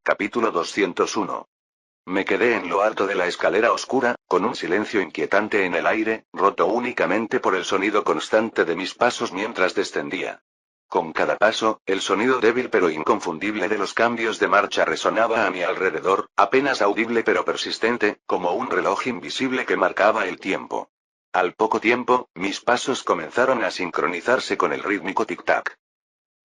Capítulo 201. Me quedé en lo alto de la escalera oscura, con un silencio inquietante en el aire, roto únicamente por el sonido constante de mis pasos mientras descendía. Con cada paso, el sonido débil pero inconfundible de los cambios de marcha resonaba a mi alrededor, apenas audible pero persistente, como un reloj invisible que marcaba el tiempo. Al poco tiempo, mis pasos comenzaron a sincronizarse con el rítmico tic-tac.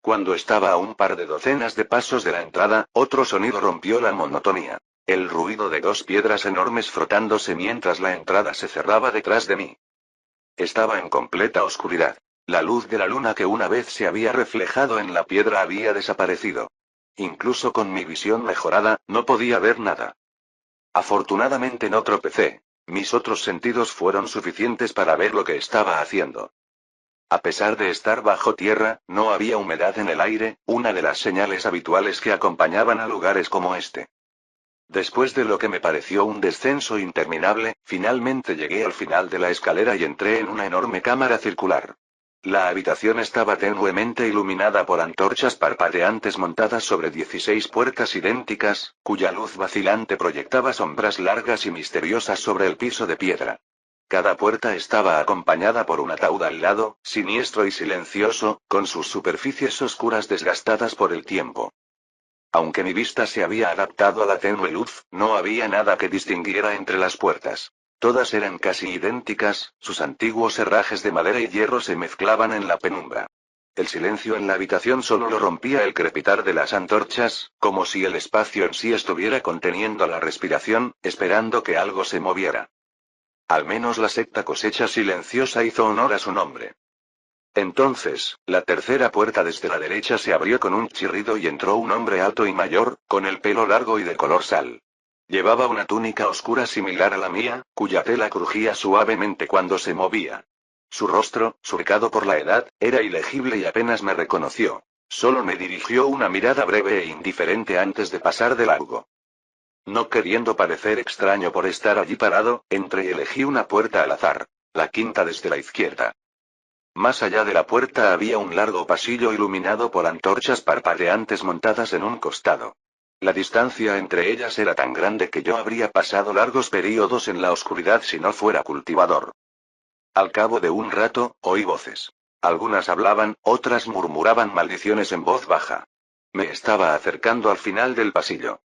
Cuando estaba a un par de docenas de pasos de la entrada, otro sonido rompió la monotonía. El ruido de dos piedras enormes frotándose mientras la entrada se cerraba detrás de mí. Estaba en completa oscuridad. La luz de la luna que una vez se había reflejado en la piedra había desaparecido. Incluso con mi visión mejorada, no podía ver nada. Afortunadamente no tropecé. Mis otros sentidos fueron suficientes para ver lo que estaba haciendo. A pesar de estar bajo tierra, no había humedad en el aire, una de las señales habituales que acompañaban a lugares como este. Después de lo que me pareció un descenso interminable, finalmente llegué al final de la escalera y entré en una enorme cámara circular. La habitación estaba tenuemente iluminada por antorchas parpadeantes montadas sobre 16 puertas idénticas, cuya luz vacilante proyectaba sombras largas y misteriosas sobre el piso de piedra. Cada puerta estaba acompañada por un ataúd al lado, siniestro y silencioso, con sus superficies oscuras desgastadas por el tiempo. Aunque mi vista se había adaptado a la tenue luz, no había nada que distinguiera entre las puertas. Todas eran casi idénticas, sus antiguos herrajes de madera y hierro se mezclaban en la penumbra. El silencio en la habitación solo lo rompía el crepitar de las antorchas, como si el espacio en sí estuviera conteniendo la respiración, esperando que algo se moviera. Al menos la secta cosecha silenciosa hizo honor a su nombre. Entonces, la tercera puerta desde la derecha se abrió con un chirrido y entró un hombre alto y mayor, con el pelo largo y de color sal. Llevaba una túnica oscura similar a la mía, cuya tela crujía suavemente cuando se movía. Su rostro, surcado por la edad, era ilegible y apenas me reconoció. Solo me dirigió una mirada breve e indiferente antes de pasar de largo. No queriendo parecer extraño por estar allí parado, entré y elegí una puerta al azar. La quinta desde la izquierda. Más allá de la puerta había un largo pasillo iluminado por antorchas parpadeantes montadas en un costado. La distancia entre ellas era tan grande que yo habría pasado largos períodos en la oscuridad si no fuera cultivador. Al cabo de un rato, oí voces. Algunas hablaban, otras murmuraban maldiciones en voz baja. Me estaba acercando al final del pasillo.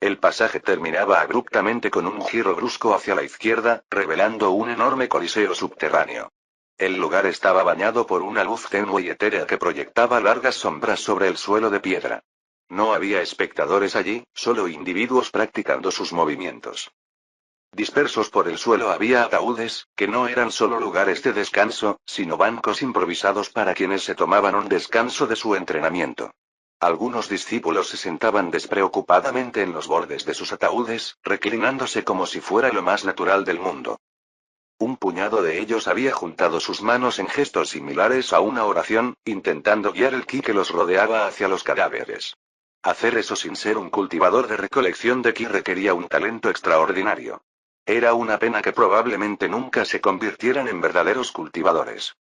El pasaje terminaba abruptamente con un giro brusco hacia la izquierda, revelando un enorme coliseo subterráneo. El lugar estaba bañado por una luz tenue y etérea que proyectaba largas sombras sobre el suelo de piedra. No había espectadores allí, solo individuos practicando sus movimientos. Dispersos por el suelo había ataúdes, que no eran solo lugares de descanso, sino bancos improvisados para quienes se tomaban un descanso de su entrenamiento. Algunos discípulos se sentaban despreocupadamente en los bordes de sus ataúdes, reclinándose como si fuera lo más natural del mundo. Un puñado de ellos había juntado sus manos en gestos similares a una oración, intentando guiar el ki que los rodeaba hacia los cadáveres. Hacer eso sin ser un cultivador de recolección de ki requería un talento extraordinario. Era una pena que probablemente nunca se convirtieran en verdaderos cultivadores.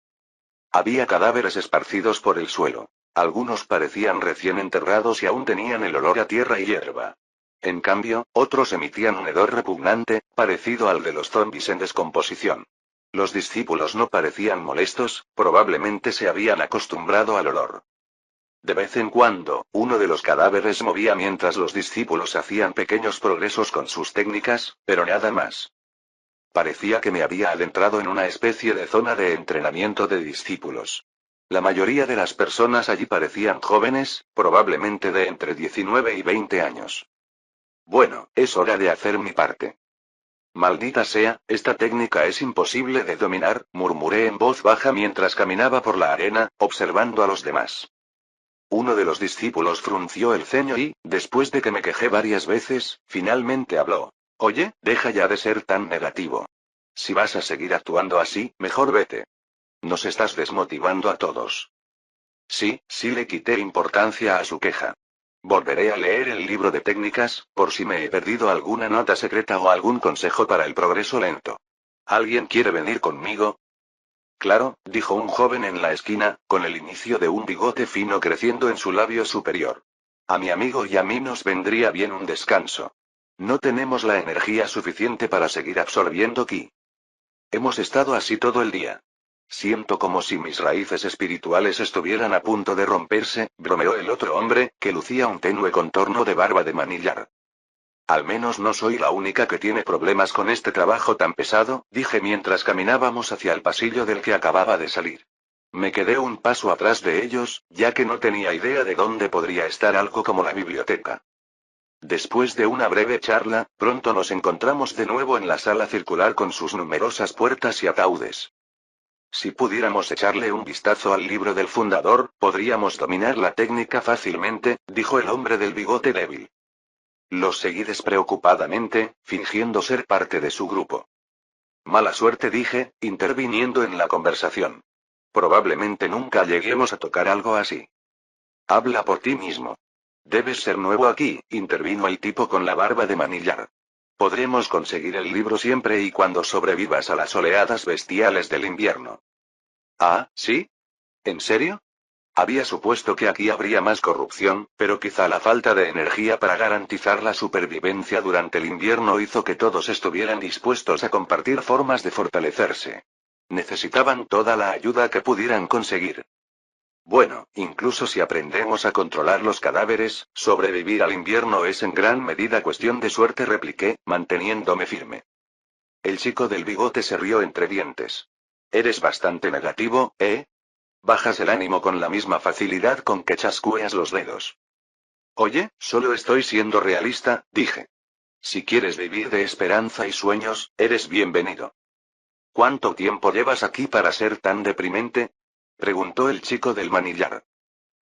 Había cadáveres esparcidos por el suelo. Algunos parecían recién enterrados y aún tenían el olor a tierra y hierba. En cambio, otros emitían un hedor repugnante, parecido al de los zombis en descomposición. Los discípulos no parecían molestos, probablemente se habían acostumbrado al olor. De vez en cuando, uno de los cadáveres movía mientras los discípulos hacían pequeños progresos con sus técnicas, pero nada más. Parecía que me había adentrado en una especie de zona de entrenamiento de discípulos. La mayoría de las personas allí parecían jóvenes, probablemente de entre 19 y 20 años. Bueno, es hora de hacer mi parte. Maldita sea, esta técnica es imposible de dominar, murmuré en voz baja mientras caminaba por la arena, observando a los demás. Uno de los discípulos frunció el ceño y, después de que me quejé varias veces, finalmente habló. Oye, deja ya de ser tan negativo. Si vas a seguir actuando así, mejor vete. Nos estás desmotivando a todos. Sí, le quité importancia a su queja. Volveré a leer el libro de técnicas, por si me he perdido alguna nota secreta o algún consejo para el progreso lento. ¿Alguien quiere venir conmigo? Claro, dijo un joven en la esquina, con el inicio de un bigote fino creciendo en su labio superior. A mi amigo y a mí nos vendría bien un descanso. No tenemos la energía suficiente para seguir absorbiendo ki. Hemos estado así todo el día. Siento como si mis raíces espirituales estuvieran a punto de romperse, bromeó el otro hombre, que lucía un tenue contorno de barba de manillar. Al menos no soy la única que tiene problemas con este trabajo tan pesado, dije mientras caminábamos hacia el pasillo del que acababa de salir. Me quedé un paso atrás de ellos, ya que no tenía idea de dónde podría estar algo como la biblioteca. Después de una breve charla, pronto nos encontramos de nuevo en la sala circular con sus numerosas puertas y ataúdes. Si pudiéramos echarle un vistazo al libro del fundador, podríamos dominar la técnica fácilmente, dijo el hombre del bigote débil. Los seguí despreocupadamente, fingiendo ser parte de su grupo. Mala suerte, dije, interviniendo en la conversación. Probablemente nunca lleguemos a tocar algo así. Habla por ti mismo. Debes ser nuevo aquí, intervino el tipo con la barba de manillar. Podremos conseguir el libro siempre y cuando sobrevivas a las oleadas bestiales del invierno. Ah, ¿sí? ¿En serio? Había supuesto que aquí habría más corrupción, pero quizá la falta de energía para garantizar la supervivencia durante el invierno hizo que todos estuvieran dispuestos a compartir formas de fortalecerse. Necesitaban toda la ayuda que pudieran conseguir. Bueno, incluso si aprendemos a controlar los cadáveres, sobrevivir al invierno es en gran medida cuestión de suerte, repliqué, manteniéndome firme. El chico del bigote se rió entre dientes. Eres bastante negativo, ¿eh? Bajas el ánimo con la misma facilidad con que chascueas los dedos. Oye, solo estoy siendo realista, dije. Si quieres vivir de esperanza y sueños, eres bienvenido. ¿Cuánto tiempo llevas aquí para ser tan deprimente? Preguntó el chico del manillar.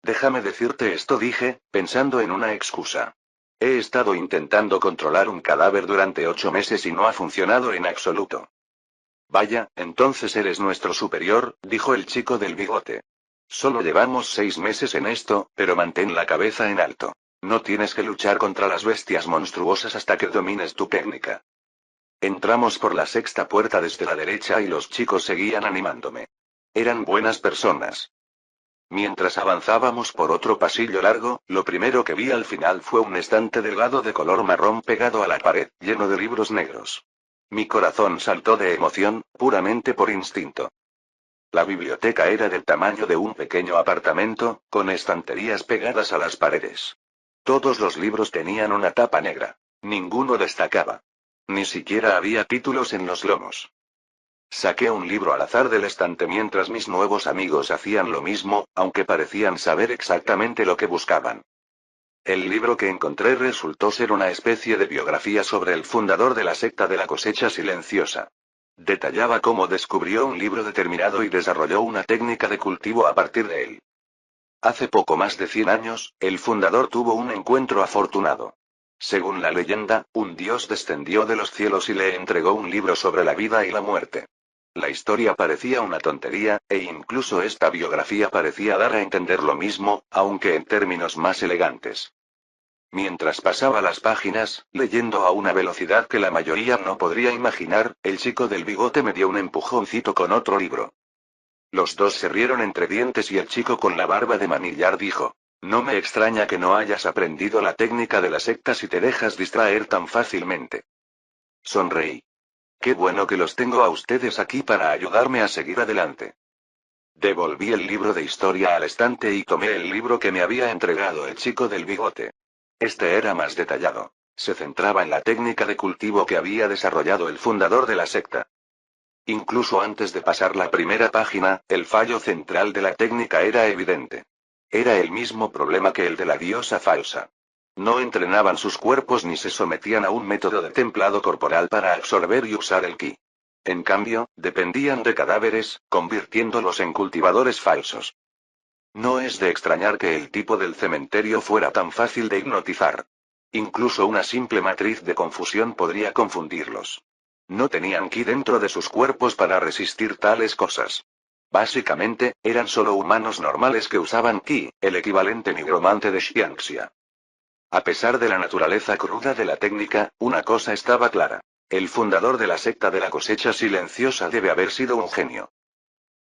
Déjame decirte esto, dije, pensando en una excusa. He estado intentando controlar un cadáver durante 8 meses y no ha funcionado en absoluto. Vaya, entonces eres nuestro superior, dijo el chico del bigote. Solo llevamos 6 meses en esto, pero mantén la cabeza en alto. No tienes que luchar contra las bestias monstruosas hasta que domines tu técnica. Entramos por la sexta puerta desde la derecha y los chicos seguían animándome. Eran buenas personas. Mientras avanzábamos por otro pasillo largo, lo primero que vi al final fue un estante delgado de color marrón pegado a la pared, lleno de libros negros. Mi corazón saltó de emoción, puramente por instinto. La biblioteca era del tamaño de un pequeño apartamento, con estanterías pegadas a las paredes. Todos los libros tenían una tapa negra. Ninguno destacaba. Ni siquiera había títulos en los lomos. Saqué un libro al azar del estante mientras mis nuevos amigos hacían lo mismo, aunque parecían saber exactamente lo que buscaban. El libro que encontré resultó ser una especie de biografía sobre el fundador de la secta de la cosecha silenciosa. Detallaba cómo descubrió un libro determinado y desarrolló una técnica de cultivo a partir de él. Hace poco más de 100 años, el fundador tuvo un encuentro afortunado. Según la leyenda, un dios descendió de los cielos y le entregó un libro sobre la vida y la muerte. La historia parecía una tontería, e incluso esta biografía parecía dar a entender lo mismo, aunque en términos más elegantes. Mientras pasaba las páginas, leyendo a una velocidad que la mayoría no podría imaginar, el chico del bigote me dio un empujoncito con otro libro. Los dos se rieron entre dientes y el chico con la barba de manillar dijo: No me extraña que no hayas aprendido la técnica de la secta si te dejas distraer tan fácilmente. Sonreí. Qué bueno que los tengo a ustedes aquí para ayudarme a seguir adelante. Devolví el libro de historia al estante y tomé el libro que me había entregado el chico del bigote. Este era más detallado. Se centraba en la técnica de cultivo que había desarrollado el fundador de la secta. Incluso antes de pasar la primera página, el fallo central de la técnica era evidente. Era el mismo problema que el de la diosa falsa. No entrenaban sus cuerpos ni se sometían a un método de templado corporal para absorber y usar el ki. En cambio, dependían de cadáveres, convirtiéndolos en cultivadores falsos. No es de extrañar que el tipo del cementerio fuera tan fácil de hipnotizar. Incluso una simple matriz de confusión podría confundirlos. No tenían ki dentro de sus cuerpos para resistir tales cosas. Básicamente, eran solo humanos normales que usaban ki, el equivalente nigromante de Xianxia. A pesar de la naturaleza cruda de la técnica, una cosa estaba clara. El fundador de la secta de la cosecha silenciosa debe haber sido un genio.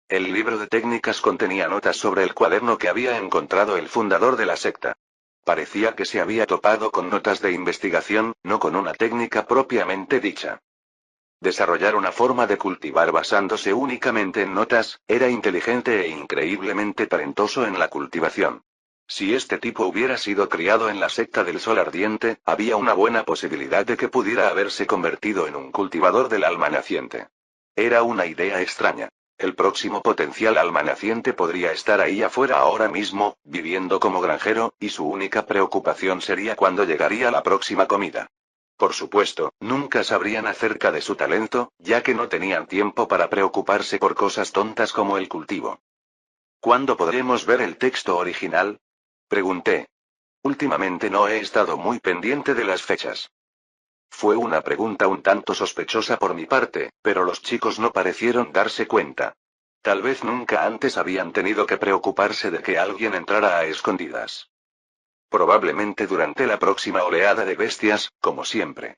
El libro de técnicas contenía notas sobre el cuaderno que había encontrado el fundador de la secta. Parecía que se había topado con notas de investigación, no con una técnica propiamente dicha. Desarrollar una forma de cultivar basándose únicamente en notas, era inteligente e increíblemente talentoso en la cultivación. Si este tipo hubiera sido criado en la secta del sol ardiente, había una buena posibilidad de que pudiera haberse convertido en un cultivador del alma naciente. Era una idea extraña. El próximo potencial alma naciente podría estar ahí afuera ahora mismo, viviendo como granjero, y su única preocupación sería cuándo llegaría la próxima comida. Por supuesto, nunca sabrían acerca de su talento, ya que no tenían tiempo para preocuparse por cosas tontas como el cultivo. ¿Cuándo podremos ver el texto original? Pregunté. Últimamente no he estado muy pendiente de las fechas. Fue una pregunta un tanto sospechosa por mi parte, pero los chicos no parecieron darse cuenta. Tal vez nunca antes habían tenido que preocuparse de que alguien entrara a escondidas. Probablemente durante la próxima oleada de bestias, como siempre.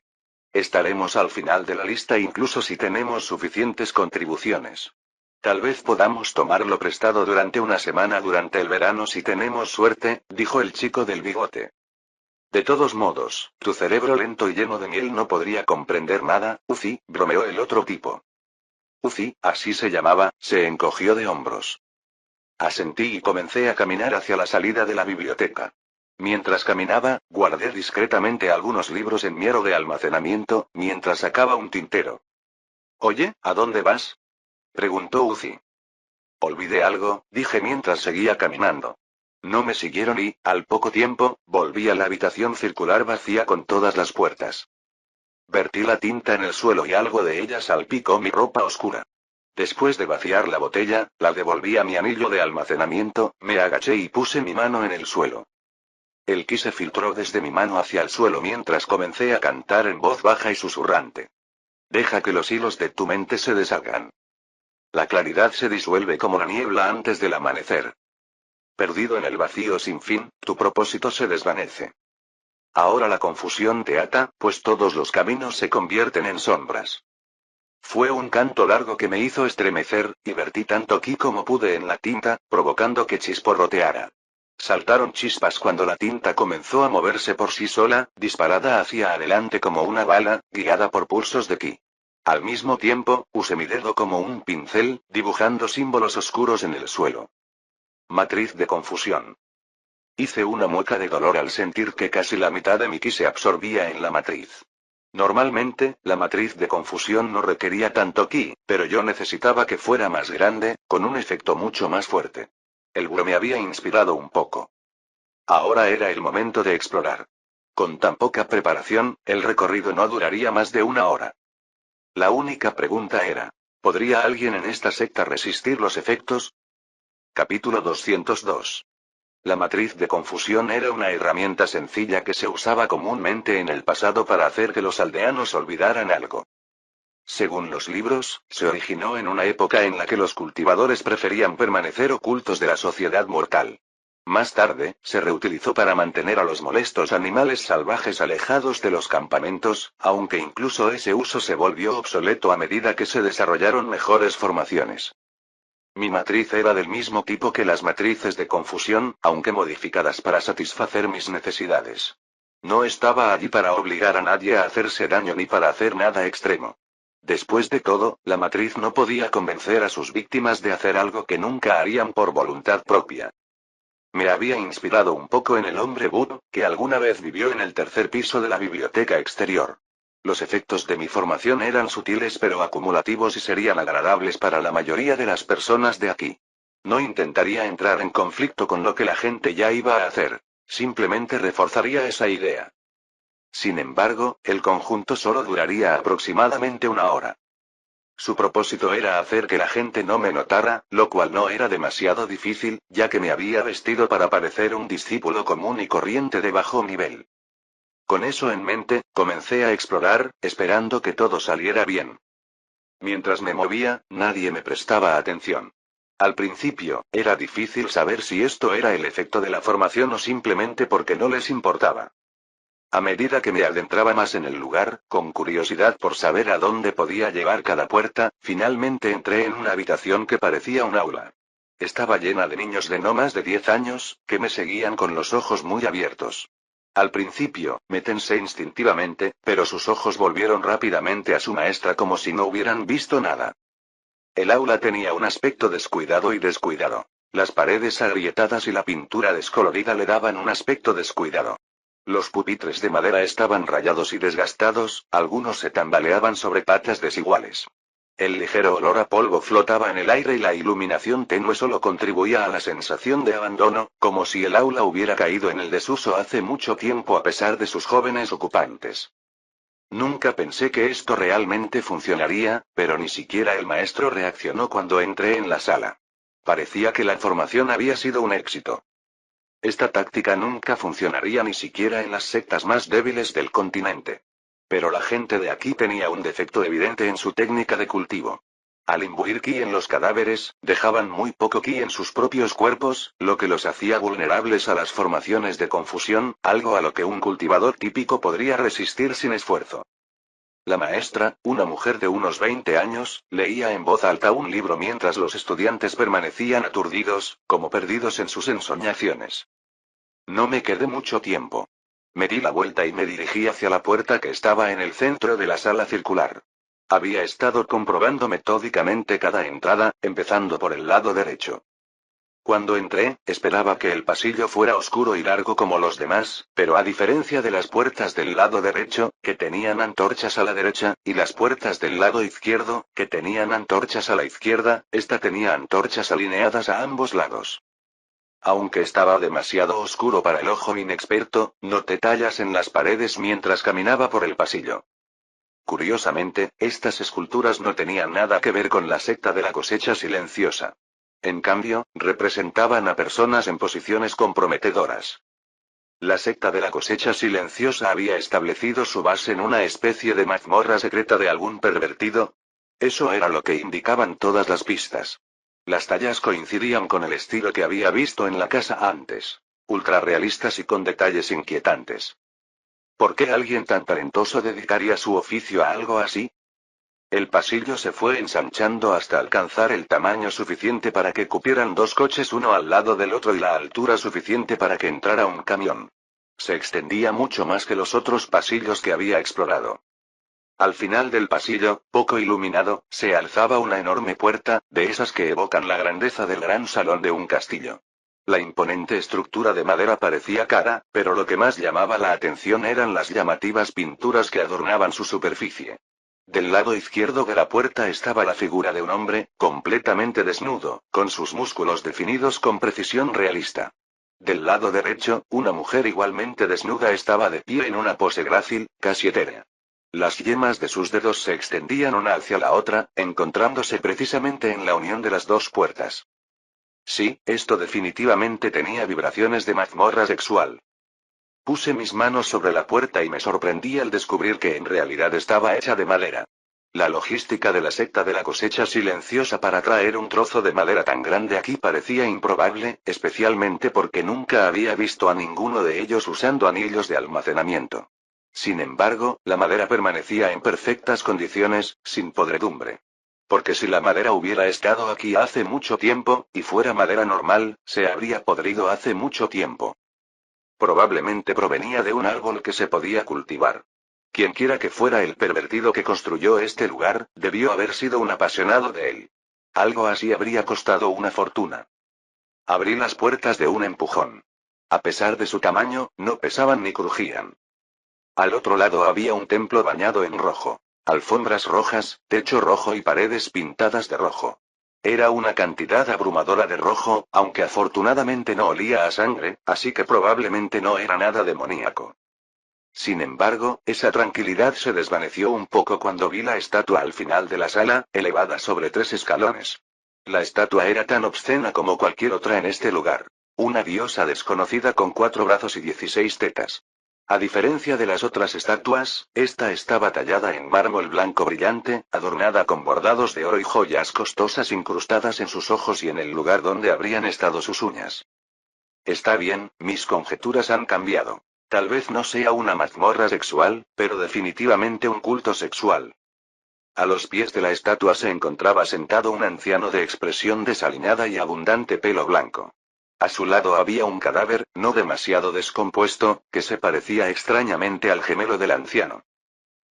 Estaremos al final de la lista incluso si tenemos suficientes contribuciones. Tal vez podamos tomarlo prestado durante una semana durante el verano si tenemos suerte, dijo el chico del bigote. De todos modos, tu cerebro lento y lleno de miel no podría comprender nada, Uzi, bromeó el otro tipo. Uzi, así se llamaba, se encogió de hombros. Asentí y comencé a caminar hacia la salida de la biblioteca. Mientras caminaba, guardé discretamente algunos libros en mi aro de almacenamiento, mientras sacaba un tintero. Oye, ¿a dónde vas? Preguntó Uzi. Olvidé algo, dije mientras seguía caminando. No me siguieron y, al poco tiempo, volví a la habitación circular vacía con todas las puertas. Vertí la tinta en el suelo y algo de ella salpicó mi ropa oscura. Después de vaciar la botella, la devolví a mi anillo de almacenamiento, me agaché y puse mi mano en el suelo. El ki se filtró desde mi mano hacia el suelo mientras comencé a cantar en voz baja y susurrante. Deja que los hilos de tu mente se deshagan. La claridad se disuelve como la niebla antes del amanecer. Perdido en el vacío sin fin, tu propósito se desvanece. Ahora la confusión te ata, pues todos los caminos se convierten en sombras. Fue un canto largo que me hizo estremecer, y vertí tanto ki como pude en la tinta, provocando que chisporroteara. Saltaron chispas cuando la tinta comenzó a moverse por sí sola, disparada hacia adelante como una bala, guiada por pulsos de ki. Al mismo tiempo, usé mi dedo como un pincel, dibujando símbolos oscuros en el suelo. Matriz de confusión. Hice una mueca de dolor al sentir que casi la mitad de mi ki se absorbía en la matriz. Normalmente, la matriz de confusión no requería tanto ki, pero yo necesitaba que fuera más grande, con un efecto mucho más fuerte. El búho me había inspirado un poco. Ahora era el momento de explorar. Con tan poca preparación, el recorrido no duraría más de una hora. La única pregunta era, ¿podría alguien en esta secta resistir los efectos? Capítulo 202. La matriz de confusión era una herramienta sencilla que se usaba comúnmente en el pasado para hacer que los aldeanos olvidaran algo. Según los libros, se originó en una época en la que los cultivadores preferían permanecer ocultos de la sociedad mortal. Más tarde, se reutilizó para mantener a los molestos animales salvajes alejados de los campamentos, aunque incluso ese uso se volvió obsoleto a medida que se desarrollaron mejores formaciones. Mi matriz era del mismo tipo que las matrices de confusión, aunque modificadas para satisfacer mis necesidades. No estaba allí para obligar a nadie a hacerse daño ni para hacer nada extremo. Después de todo, la matriz no podía convencer a sus víctimas de hacer algo que nunca harían por voluntad propia. Me había inspirado un poco en el hombre Búho, que alguna vez vivió en el tercer piso de la biblioteca exterior. Los efectos de mi formación eran sutiles pero acumulativos y serían agradables para la mayoría de las personas de aquí. No intentaría entrar en conflicto con lo que la gente ya iba a hacer, simplemente reforzaría esa idea. Sin embargo, el conjunto solo duraría aproximadamente una hora. Su propósito era hacer que la gente no me notara, lo cual no era demasiado difícil, ya que me había vestido para parecer un discípulo común y corriente de bajo nivel. Con eso en mente, comencé a explorar, esperando que todo saliera bien. Mientras me movía, nadie me prestaba atención. Al principio, era difícil saber si esto era el efecto de la formación o simplemente porque no les importaba. A medida que me adentraba más en el lugar, con curiosidad por saber a dónde podía llevar cada puerta, finalmente entré en una habitación que parecía un aula. Estaba llena de niños de no más de 10 años, que me seguían con los ojos muy abiertos. Al principio, me tensé instintivamente, pero sus ojos volvieron rápidamente a su maestra como si no hubieran visto nada. El aula tenía un aspecto descuidado y descuidado. Las paredes agrietadas y la pintura descolorida le daban un aspecto descuidado. Los pupitres de madera estaban rayados y desgastados, algunos se tambaleaban sobre patas desiguales. El ligero olor a polvo flotaba en el aire y la iluminación tenue solo contribuía a la sensación de abandono, como si el aula hubiera caído en el desuso hace mucho tiempo a pesar de sus jóvenes ocupantes. Nunca pensé que esto realmente funcionaría, pero ni siquiera el maestro reaccionó cuando entré en la sala. Parecía que la formación había sido un éxito. Esta táctica nunca funcionaría ni siquiera en las sectas más débiles del continente. Pero la gente de aquí tenía un defecto evidente en su técnica de cultivo. Al imbuir ki en los cadáveres, dejaban muy poco ki en sus propios cuerpos, lo que los hacía vulnerables a las formaciones de confusión, algo a lo que un cultivador típico podría resistir sin esfuerzo. La maestra, una mujer de unos 20 años, leía en voz alta un libro mientras los estudiantes permanecían aturdidos, como perdidos en sus ensoñaciones. No me quedé mucho tiempo. Me di la vuelta y me dirigí hacia la puerta que estaba en el centro de la sala circular. Había estado comprobando metódicamente cada entrada, empezando por el lado derecho. Cuando entré, esperaba que el pasillo fuera oscuro y largo como los demás, pero a diferencia de las puertas del lado derecho, que tenían antorchas a la derecha, y las puertas del lado izquierdo, que tenían antorchas a la izquierda, esta tenía antorchas alineadas a ambos lados. Aunque estaba demasiado oscuro para el ojo inexperto, noté tallas en las paredes mientras caminaba por el pasillo. Curiosamente, estas esculturas no tenían nada que ver con la secta de la cosecha silenciosa. En cambio, representaban a personas en posiciones comprometedoras. La secta de la cosecha silenciosa había establecido su base en una especie de mazmorra secreta de algún pervertido. Eso era lo que indicaban todas las pistas. Las tallas coincidían con el estilo que había visto en la casa antes. Ultrarrealistas y con detalles inquietantes. ¿Por qué alguien tan talentoso dedicaría su oficio a algo así? El pasillo se fue ensanchando hasta alcanzar el tamaño suficiente para que cupieran dos coches uno al lado del otro y la altura suficiente para que entrara un camión. Se extendía mucho más que los otros pasillos que había explorado. Al final del pasillo, poco iluminado, se alzaba una enorme puerta, de esas que evocan la grandeza del gran salón de un castillo. La imponente estructura de madera parecía cara, pero lo que más llamaba la atención eran las llamativas pinturas que adornaban su superficie. Del lado izquierdo de la puerta estaba la figura de un hombre, completamente desnudo, con sus músculos definidos con precisión realista. Del lado derecho, una mujer igualmente desnuda estaba de pie en una pose grácil, casi etérea. Las yemas de sus dedos se extendían una hacia la otra, encontrándose precisamente en la unión de las dos puertas. Sí, esto definitivamente tenía vibraciones de mazmorra sexual. Puse mis manos sobre la puerta y me sorprendí al descubrir que en realidad estaba hecha de madera. La logística de la secta de la cosecha silenciosa para traer un trozo de madera tan grande aquí parecía improbable, especialmente porque nunca había visto a ninguno de ellos usando anillos de almacenamiento. Sin embargo, la madera permanecía en perfectas condiciones, sin podredumbre. Porque si la madera hubiera estado aquí hace mucho tiempo, y fuera madera normal, se habría podrido hace mucho tiempo. Probablemente provenía de un árbol que se podía cultivar. Quienquiera que fuera el pervertido que construyó este lugar, debió haber sido un apasionado de él. Algo así habría costado una fortuna. Abrí las puertas de un empujón. A pesar de su tamaño, no pesaban ni crujían. Al otro lado había un templo bañado en rojo. Alfombras rojas, techo rojo y paredes pintadas de rojo. Era una cantidad abrumadora de rojo, aunque afortunadamente no olía a sangre, así que probablemente no era nada demoníaco. Sin embargo, esa tranquilidad se desvaneció un poco cuando vi la estatua al final de la sala, elevada sobre 3 escalones. La estatua era tan obscena como cualquier otra en este lugar. Una diosa desconocida con 4 brazos y 16 tetas. A diferencia de las otras estatuas, esta estaba tallada en mármol blanco brillante, adornada con bordados de oro y joyas costosas incrustadas en sus ojos y en el lugar donde habrían estado sus uñas. Está bien, mis conjeturas han cambiado. Tal vez no sea una mazmorra sexual, pero definitivamente un culto sexual. A los pies de la estatua se encontraba sentado un anciano de expresión desaliñada y abundante pelo blanco. A su lado había un cadáver, no demasiado descompuesto, que se parecía extrañamente al gemelo del anciano.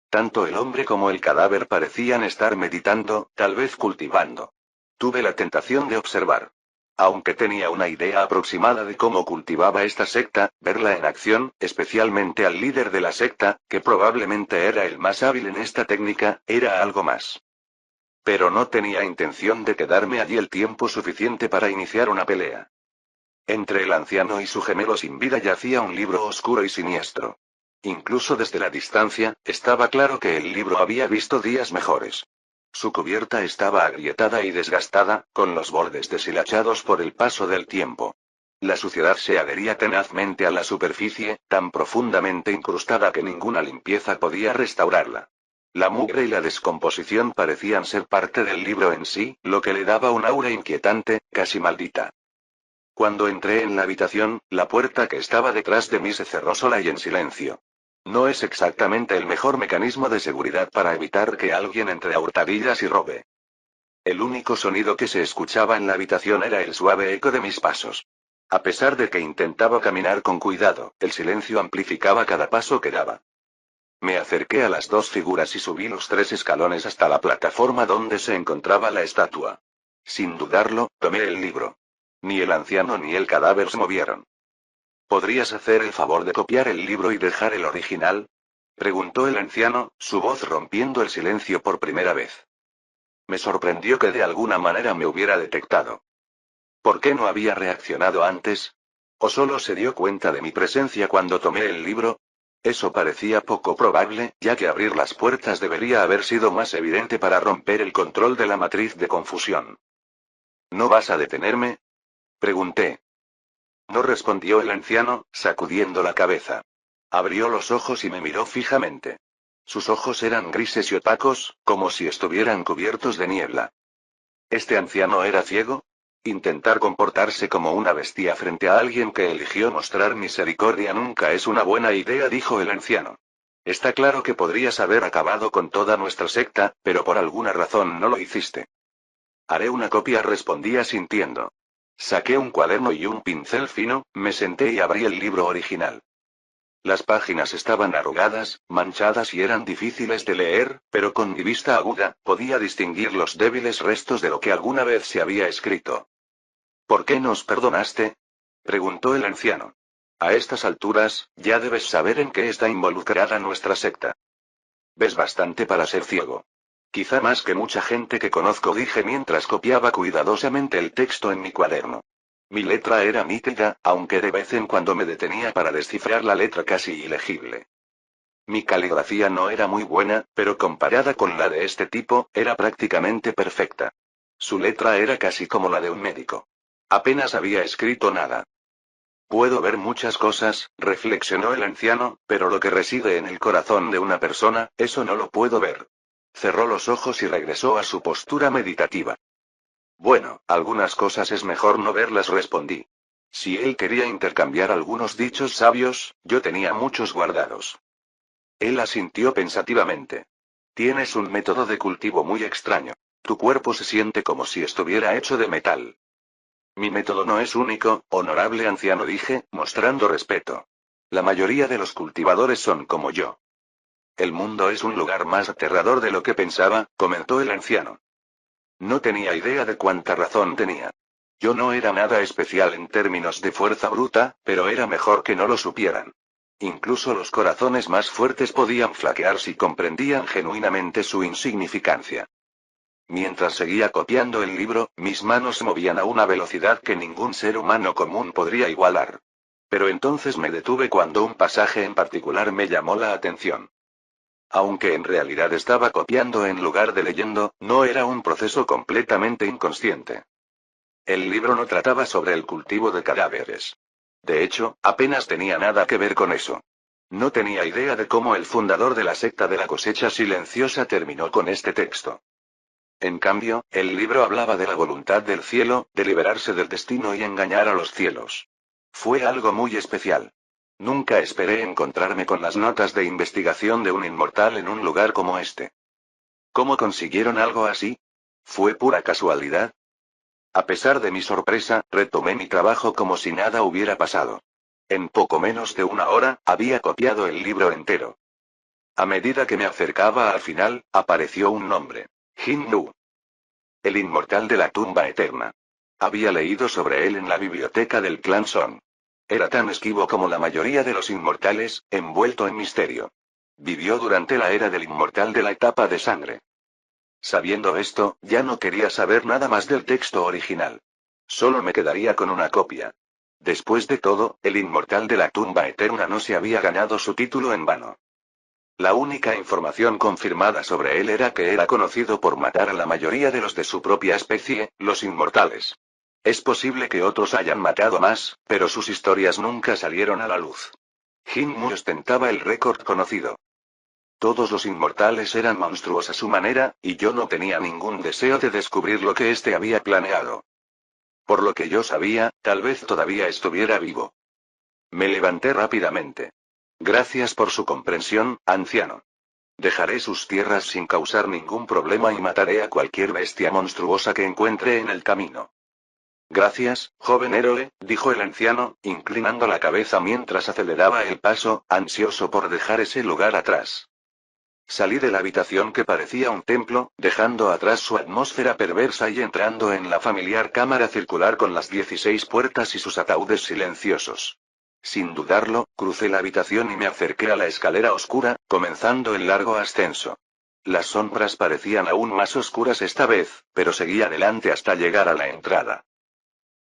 Tanto el hombre como el cadáver parecían estar meditando, tal vez cultivando. Tuve la tentación de observar. Aunque tenía una idea aproximada de cómo cultivaba esta secta, verla en acción, especialmente al líder de la secta, que probablemente era el más hábil en esta técnica, era algo más. Pero no tenía intención de quedarme allí el tiempo suficiente para iniciar una pelea. Entre el anciano y su gemelo sin vida yacía un libro oscuro y siniestro. Incluso desde la distancia, estaba claro que el libro había visto días mejores. Su cubierta estaba agrietada y desgastada, con los bordes deshilachados por el paso del tiempo. La suciedad se adhería tenazmente a la superficie, tan profundamente incrustada que ninguna limpieza podía restaurarla. La mugre y la descomposición parecían ser parte del libro en sí, lo que le daba un aura inquietante, casi maldita. Cuando entré en la habitación, la puerta que estaba detrás de mí se cerró sola y en silencio. No es exactamente el mejor mecanismo de seguridad para evitar que alguien entre a hurtadillas y robe. El único sonido que se escuchaba en la habitación era el suave eco de mis pasos. A pesar de que intentaba caminar con cuidado, el silencio amplificaba cada paso que daba. Me acerqué a las dos figuras y subí los 3 escalones hasta la plataforma donde se encontraba la estatua. Sin dudarlo, tomé el libro. Ni el anciano ni el cadáver se movieron. ¿Podrías hacer el favor de copiar el libro y dejar el original? Preguntó el anciano, su voz rompiendo el silencio por primera vez. Me sorprendió que de alguna manera me hubiera detectado. ¿Por qué no había reaccionado antes? ¿O solo se dio cuenta de mi presencia cuando tomé el libro? Eso parecía poco probable, ya que abrir las puertas debería haber sido más evidente para romper el control de la matriz de confusión. ¿No vas a detenerme? Pregunté. No respondió el anciano, sacudiendo la cabeza. Abrió los ojos y me miró fijamente. Sus ojos eran grises y opacos, como si estuvieran cubiertos de niebla. ¿Este anciano era ciego? Intentar comportarse como una bestia frente a alguien que eligió mostrar misericordia nunca es una buena idea, dijo el anciano. Está claro que podrías haber acabado con toda nuestra secta, pero por alguna razón no lo hiciste. Haré una copia, respondí asintiendo. Saqué un cuaderno y un pincel fino, me senté y abrí el libro original. Las páginas estaban arrugadas, manchadas y eran difíciles de leer, pero con mi vista aguda, podía distinguir los débiles restos de lo que alguna vez se había escrito. ¿Por qué nos perdonaste? Preguntó el anciano. A estas alturas, ya debes saber en qué está involucrada nuestra secta. Ves bastante para ser ciego. Quizá más que mucha gente que conozco, dije mientras copiaba cuidadosamente el texto en mi cuaderno. Mi letra era nítida, aunque de vez en cuando me detenía para descifrar la letra casi ilegible. Mi caligrafía no era muy buena, pero comparada con la de este tipo, era prácticamente perfecta. Su letra era casi como la de un médico. Apenas había escrito nada. Puedo ver muchas cosas, reflexionó el anciano, pero lo que reside en el corazón de una persona, eso no lo puedo ver. Cerró los ojos y regresó a su postura meditativa. Bueno, algunas cosas es mejor no verlas, respondí. Si él quería intercambiar algunos dichos sabios, yo tenía muchos guardados. Él asintió pensativamente. Tienes un método de cultivo muy extraño. Tu cuerpo se siente como si estuviera hecho de metal. Mi método no es único, honorable anciano, dije, mostrando respeto. La mayoría de los cultivadores son como yo. El mundo es un lugar más aterrador de lo que pensaba, comentó el anciano. No tenía idea de cuánta razón tenía. Yo no era nada especial en términos de fuerza bruta, pero era mejor que no lo supieran. Incluso los corazones más fuertes podían flaquear si comprendían genuinamente su insignificancia. Mientras seguía copiando el libro, mis manos se movían a una velocidad que ningún ser humano común podría igualar. Pero entonces me detuve cuando un pasaje en particular me llamó la atención. Aunque en realidad estaba copiando en lugar de leyendo, no era un proceso completamente inconsciente. El libro no trataba sobre el cultivo de cadáveres. De hecho, apenas tenía nada que ver con eso. No tenía idea de cómo el fundador de la secta de la cosecha silenciosa terminó con este texto. En cambio, el libro hablaba de la voluntad del cielo, de liberarse del destino y engañar a los cielos. Fue algo muy especial. Nunca esperé encontrarme con las notas de investigación de un inmortal en un lugar como este. ¿Cómo consiguieron algo así? ¿Fue pura casualidad? A pesar de mi sorpresa, retomé mi trabajo como si nada hubiera pasado. En poco menos de una hora, había copiado el libro entero. A medida que me acercaba al final, apareció un nombre. Jin Nu. El inmortal de la tumba eterna. Había leído sobre él en la biblioteca del clan Song. Era tan esquivo como la mayoría de los inmortales, envuelto en misterio. Vivió durante la era del inmortal de la etapa de sangre. Sabiendo esto, ya no quería saber nada más del texto original. Solo me quedaría con una copia. Después de todo, el inmortal de la tumba eterna no se había ganado su título en vano. La única información confirmada sobre él era que era conocido por matar a la mayoría de los de su propia especie, los inmortales. Es posible que otros hayan matado más, pero sus historias nunca salieron a la luz. Jin Mu ostentaba el récord conocido. Todos los inmortales eran monstruos a su manera, y yo no tenía ningún deseo de descubrir lo que éste había planeado. Por lo que yo sabía, tal vez todavía estuviera vivo. Me levanté rápidamente. Gracias por su comprensión, anciano. Dejaré sus tierras sin causar ningún problema y mataré a cualquier bestia monstruosa que encuentre en el camino. Gracias, joven héroe, dijo el anciano, inclinando la cabeza mientras aceleraba el paso, ansioso por dejar ese lugar atrás. Salí de la habitación que parecía un templo, dejando atrás su atmósfera perversa y entrando en la familiar cámara circular con las 16 puertas y sus ataúdes silenciosos. Sin dudarlo, crucé la habitación y me acerqué a la escalera oscura, comenzando el largo ascenso. Las sombras parecían aún más oscuras esta vez, pero seguí adelante hasta llegar a la entrada.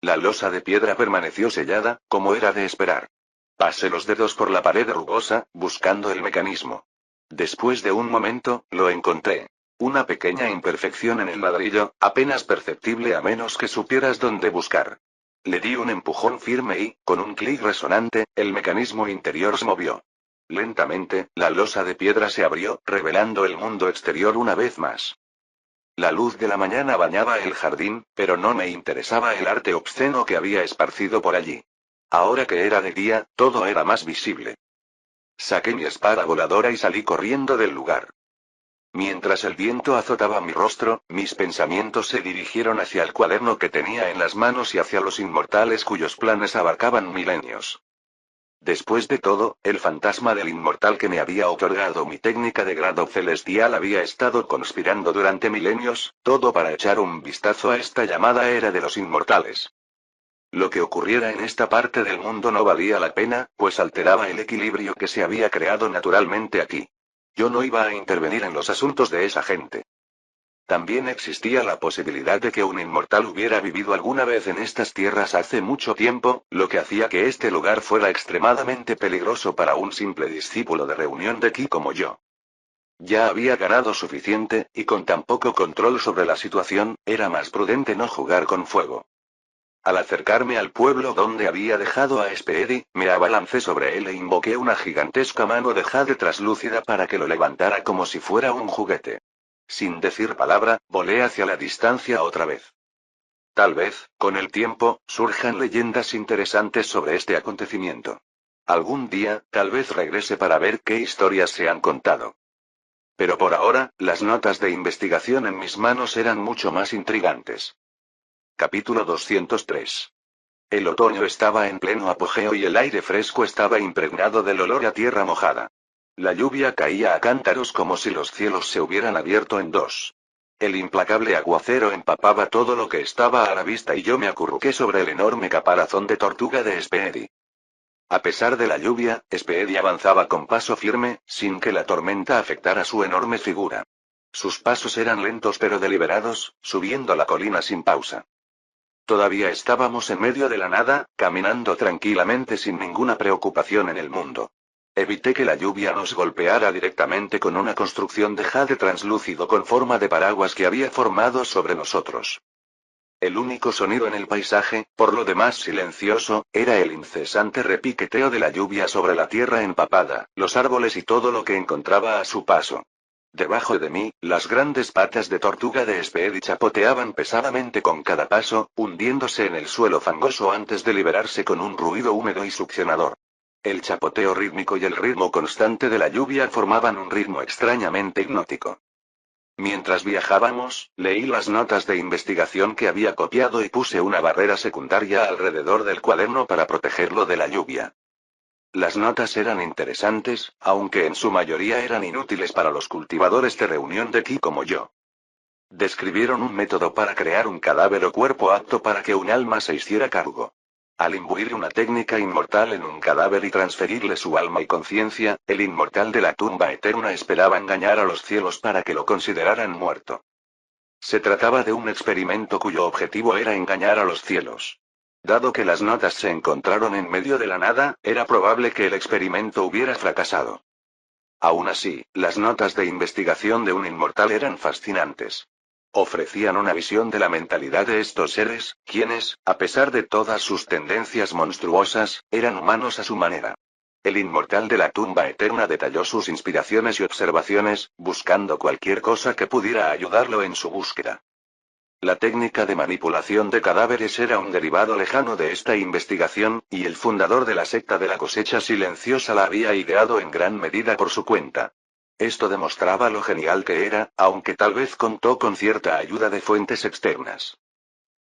La losa de piedra permaneció sellada, como era de esperar. Pasé los dedos por la pared rugosa, buscando el mecanismo. Después de un momento, lo encontré. Una pequeña imperfección en el ladrillo, apenas perceptible a menos que supieras dónde buscar. Le di un empujón firme y, con un clic resonante, el mecanismo interior se movió. Lentamente, la losa de piedra se abrió, revelando el mundo exterior una vez más. La luz de la mañana bañaba el jardín, pero no me interesaba el arte obsceno que había esparcido por allí. Ahora que era de día, todo era más visible. Saqué mi espada voladora y salí corriendo del lugar. Mientras el viento azotaba mi rostro, mis pensamientos se dirigieron hacia el cuaderno que tenía en las manos y hacia los inmortales cuyos planes abarcaban milenios. Después de todo, el fantasma del inmortal que me había otorgado mi técnica de grado celestial había estado conspirando durante milenios, todo para echar un vistazo a esta llamada era de los inmortales. Lo que ocurriera en esta parte del mundo no valía la pena, pues alteraba el equilibrio que se había creado naturalmente aquí. Yo no iba a intervenir en los asuntos de esa gente. También existía la posibilidad de que un inmortal hubiera vivido alguna vez en estas tierras hace mucho tiempo, lo que hacía que este lugar fuera extremadamente peligroso para un simple discípulo de reunión de Ki como yo. Ya había ganado suficiente, y con tan poco control sobre la situación, era más prudente no jugar con fuego. Al acercarme al pueblo donde había dejado a Speedy, me abalancé sobre él e invoqué una gigantesca mano de jade traslúcida para que lo levantara como si fuera un juguete. Sin decir palabra, volé hacia la distancia otra vez. Tal vez, con el tiempo, surjan leyendas interesantes sobre este acontecimiento. Algún día, tal vez regrese para ver qué historias se han contado. Pero por ahora, las notas de investigación en mis manos eran mucho más intrigantes. Capítulo 203. El otoño estaba en pleno apogeo y el aire fresco estaba impregnado del olor a tierra mojada. La lluvia caía a cántaros como si los cielos se hubieran abierto en dos. El implacable aguacero empapaba todo lo que estaba a la vista y yo me acurruqué sobre el enorme caparazón de tortuga de Speedy. A pesar de la lluvia, Speedy avanzaba con paso firme, sin que la tormenta afectara su enorme figura. Sus pasos eran lentos pero deliberados, subiendo la colina sin pausa. Todavía estábamos en medio de la nada, caminando tranquilamente sin ninguna preocupación en el mundo. Evité que la lluvia nos golpeara directamente con una construcción de jade translúcido con forma de paraguas que había formado sobre nosotros. El único sonido en el paisaje, por lo demás silencioso, era el incesante repiqueteo de la lluvia sobre la tierra empapada, los árboles y todo lo que encontraba a su paso. Debajo de mí, las grandes patas de tortuga de Speedy chapoteaban pesadamente con cada paso, hundiéndose en el suelo fangoso antes de liberarse con un ruido húmedo y succionador. El chapoteo rítmico y el ritmo constante de la lluvia formaban un ritmo extrañamente hipnótico. Mientras viajábamos, leí las notas de investigación que había copiado y puse una barrera secundaria alrededor del cuaderno para protegerlo de la lluvia. Las notas eran interesantes, aunque en su mayoría eran inútiles para los cultivadores de reunión de ki como yo. Describieron un método para crear un cadáver o cuerpo apto para que un alma se hiciera cargo. Al imbuir una técnica inmortal en un cadáver y transferirle su alma y conciencia, el inmortal de la tumba eterna esperaba engañar a los cielos para que lo consideraran muerto. Se trataba de un experimento cuyo objetivo era engañar a los cielos. Dado que las notas se encontraron en medio de la nada, era probable que el experimento hubiera fracasado. Aún así, las notas de investigación de un inmortal eran fascinantes. Ofrecían una visión de la mentalidad de estos seres, quienes, a pesar de todas sus tendencias monstruosas, eran humanos a su manera. El inmortal de la tumba eterna detalló sus inspiraciones y observaciones, buscando cualquier cosa que pudiera ayudarlo en su búsqueda. La técnica de manipulación de cadáveres era un derivado lejano de esta investigación, y el fundador de la secta de la cosecha silenciosa la había ideado en gran medida por su cuenta. Esto demostraba lo genial que era, aunque tal vez contó con cierta ayuda de fuentes externas.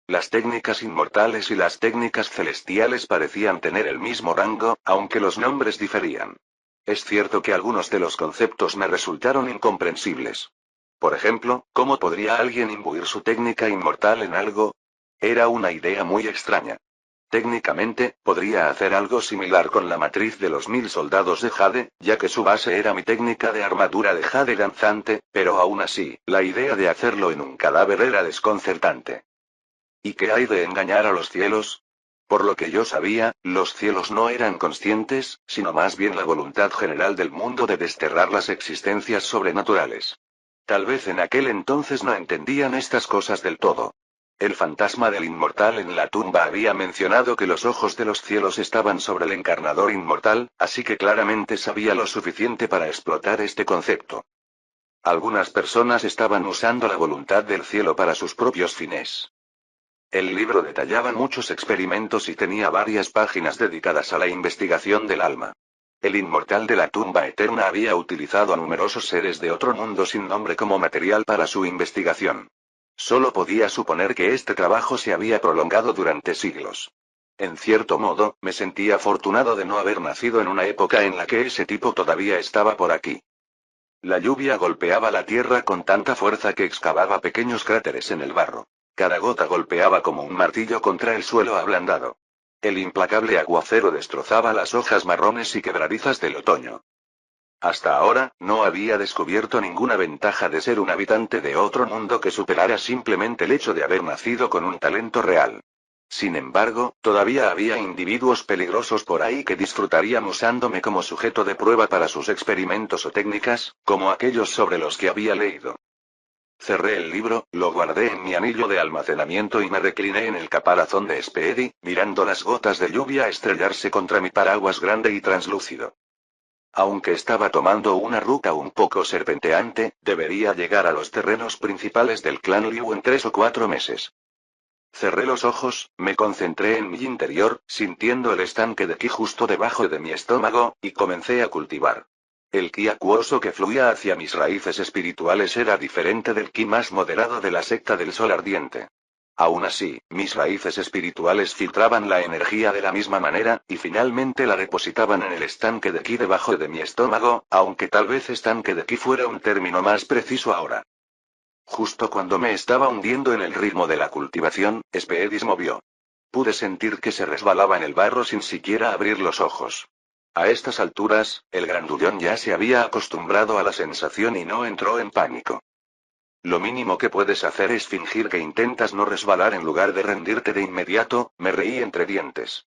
Las técnicas inmortales y las técnicas celestiales parecían tener el mismo rango, aunque los nombres diferían. Es cierto que algunos de los conceptos me resultaron incomprensibles. Por ejemplo, ¿cómo podría alguien imbuir su técnica inmortal en algo? Era una idea muy extraña. Técnicamente, podría hacer algo similar con la matriz de los 1000 soldados de Jade, ya que su base era mi técnica de armadura de Jade danzante, pero aún así, la idea de hacerlo en un cadáver era desconcertante. ¿Y qué hay de engañar a los cielos? Por lo que yo sabía, los cielos no eran conscientes, sino más bien la voluntad general del mundo de desterrar las existencias sobrenaturales. Tal vez en aquel entonces no entendían estas cosas del todo. El fantasma del inmortal en la tumba había mencionado que los ojos de los cielos estaban sobre el encarnador inmortal, así que claramente sabía lo suficiente para explotar este concepto. Algunas personas estaban usando la voluntad del cielo para sus propios fines. El libro detallaba muchos experimentos y tenía varias páginas dedicadas a la investigación del alma. El inmortal de la tumba eterna había utilizado a numerosos seres de otro mundo sin nombre como material para su investigación. Solo podía suponer que este trabajo se había prolongado durante siglos. En cierto modo, me sentía afortunado de no haber nacido en una época en la que ese tipo todavía estaba por aquí. La lluvia golpeaba la tierra con tanta fuerza que excavaba pequeños cráteres en el barro. Cada gota golpeaba como un martillo contra el suelo ablandado. El implacable aguacero destrozaba las hojas marrones y quebradizas del otoño. Hasta ahora, no había descubierto ninguna ventaja de ser un habitante de otro mundo que superara simplemente el hecho de haber nacido con un talento real. Sin embargo, todavía había individuos peligrosos por ahí que disfrutarían usándome como sujeto de prueba para sus experimentos o técnicas, como aquellos sobre los que había leído. Cerré el libro, lo guardé en mi anillo de almacenamiento y me recliné en el caparazón de Speedy, mirando las gotas de lluvia estrellarse contra mi paraguas grande y translúcido. Aunque estaba tomando una ruta un poco serpenteante, debería llegar a los terrenos principales del clan Liu en 3 o 4 meses. Cerré los ojos, me concentré en mi interior, sintiendo el estanque de ki justo debajo de mi estómago, y comencé a cultivar. El ki acuoso que fluía hacia mis raíces espirituales era diferente del ki más moderado de la secta del sol ardiente. Aún así, mis raíces espirituales filtraban la energía de la misma manera, y finalmente la depositaban en el estanque de ki debajo de mi estómago, aunque tal vez estanque de ki fuera un término más preciso ahora. Justo cuando me estaba hundiendo en el ritmo de la cultivación, Speedy movió. Pude sentir que se resbalaba en el barro sin siquiera abrir los ojos. A estas alturas, el grandullón ya se había acostumbrado a la sensación y no entró en pánico. Lo mínimo que puedes hacer es fingir que intentas no resbalar en lugar de rendirte de inmediato, me reí entre dientes.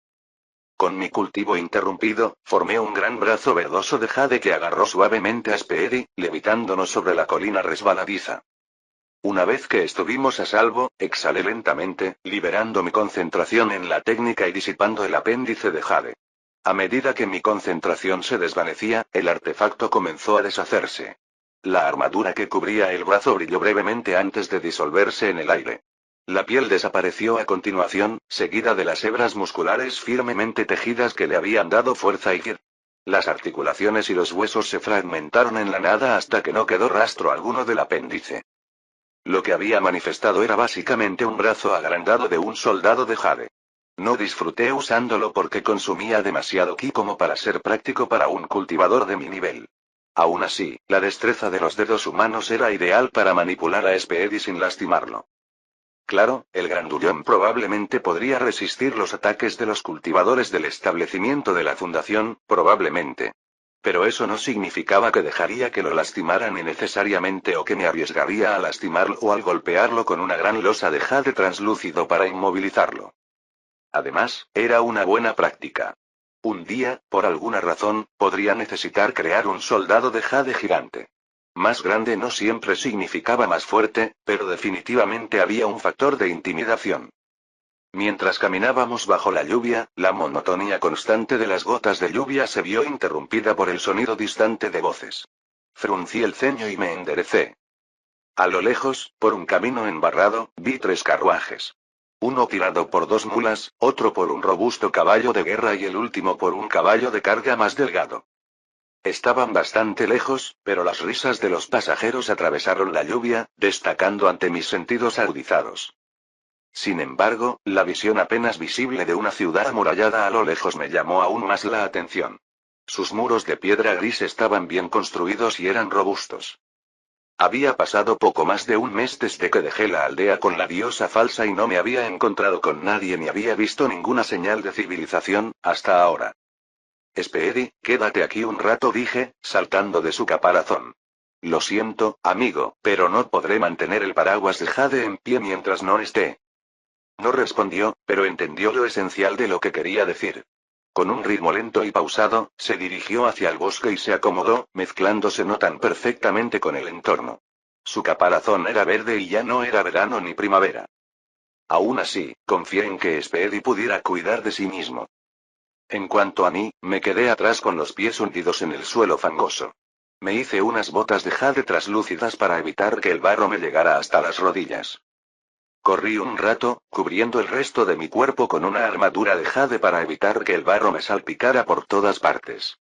Con mi cultivo interrumpido, formé un gran brazo verdoso de jade que agarró suavemente a Speedy, levitándonos sobre la colina resbaladiza. Una vez que estuvimos a salvo, exhalé lentamente, liberando mi concentración en la técnica y disipando el apéndice de jade. A medida que mi concentración se desvanecía, el artefacto comenzó a deshacerse. La armadura que cubría el brazo brilló brevemente antes de disolverse en el aire. La piel desapareció a continuación, seguida de las hebras musculares firmemente tejidas que le habían dado fuerza y gir. Las articulaciones y los huesos se fragmentaron en la nada hasta que no quedó rastro alguno del apéndice. Lo que había manifestado era básicamente un brazo agrandado de un soldado de jade. No disfruté usándolo porque consumía demasiado ki como para ser práctico para un cultivador de mi nivel. Aún así, la destreza de los dedos humanos era ideal para manipular a Speedy sin lastimarlo. Claro, el grandullón probablemente podría resistir los ataques de los cultivadores del establecimiento de la fundación, probablemente. Pero eso no significaba que dejaría que lo lastimaran innecesariamente o que me arriesgaría a lastimarlo o al golpearlo con una gran losa de jade translúcido para inmovilizarlo. Además, era una buena práctica. Un día, por alguna razón, podría necesitar crear un soldado de jade gigante. Más grande no siempre significaba más fuerte, pero definitivamente había un factor de intimidación. Mientras caminábamos bajo la lluvia, la monotonía constante de las gotas de lluvia se vio interrumpida por el sonido distante de voces. Fruncí el ceño y me enderecé. A lo lejos, por un camino embarrado, vi 3 carruajes. Uno tirado por 2 mulas, otro por un robusto caballo de guerra y el último por un caballo de carga más delgado. Estaban bastante lejos, pero las risas de los pasajeros atravesaron la lluvia, destacando ante mis sentidos agudizados. Sin embargo, la visión apenas visible de una ciudad amurallada a lo lejos me llamó aún más la atención. Sus muros de piedra gris estaban bien construidos y eran robustos. Había pasado poco más de un mes desde que dejé la aldea con la diosa falsa y no me había encontrado con nadie ni había visto ninguna señal de civilización, hasta ahora. Speedy, quédate aquí un rato, dije, saltando de su caparazón. Lo siento, amigo, pero no podré mantener el paraguas de jade en pie mientras no esté. No respondió, pero entendió lo esencial de lo que quería decir. Con un ritmo lento y pausado, se dirigió hacia el bosque y se acomodó, mezclándose no tan perfectamente con el entorno. Su caparazón era verde y ya no era verano ni primavera. Aún así, confié en que Speedy pudiera cuidar de sí mismo. En cuanto a mí, me quedé atrás con los pies hundidos en el suelo fangoso. Me hice unas botas de jade traslúcidas para evitar que el barro me llegara hasta las rodillas. Corrí un rato, cubriendo el resto de mi cuerpo con una armadura de jade para evitar que el barro me salpicara por todas partes.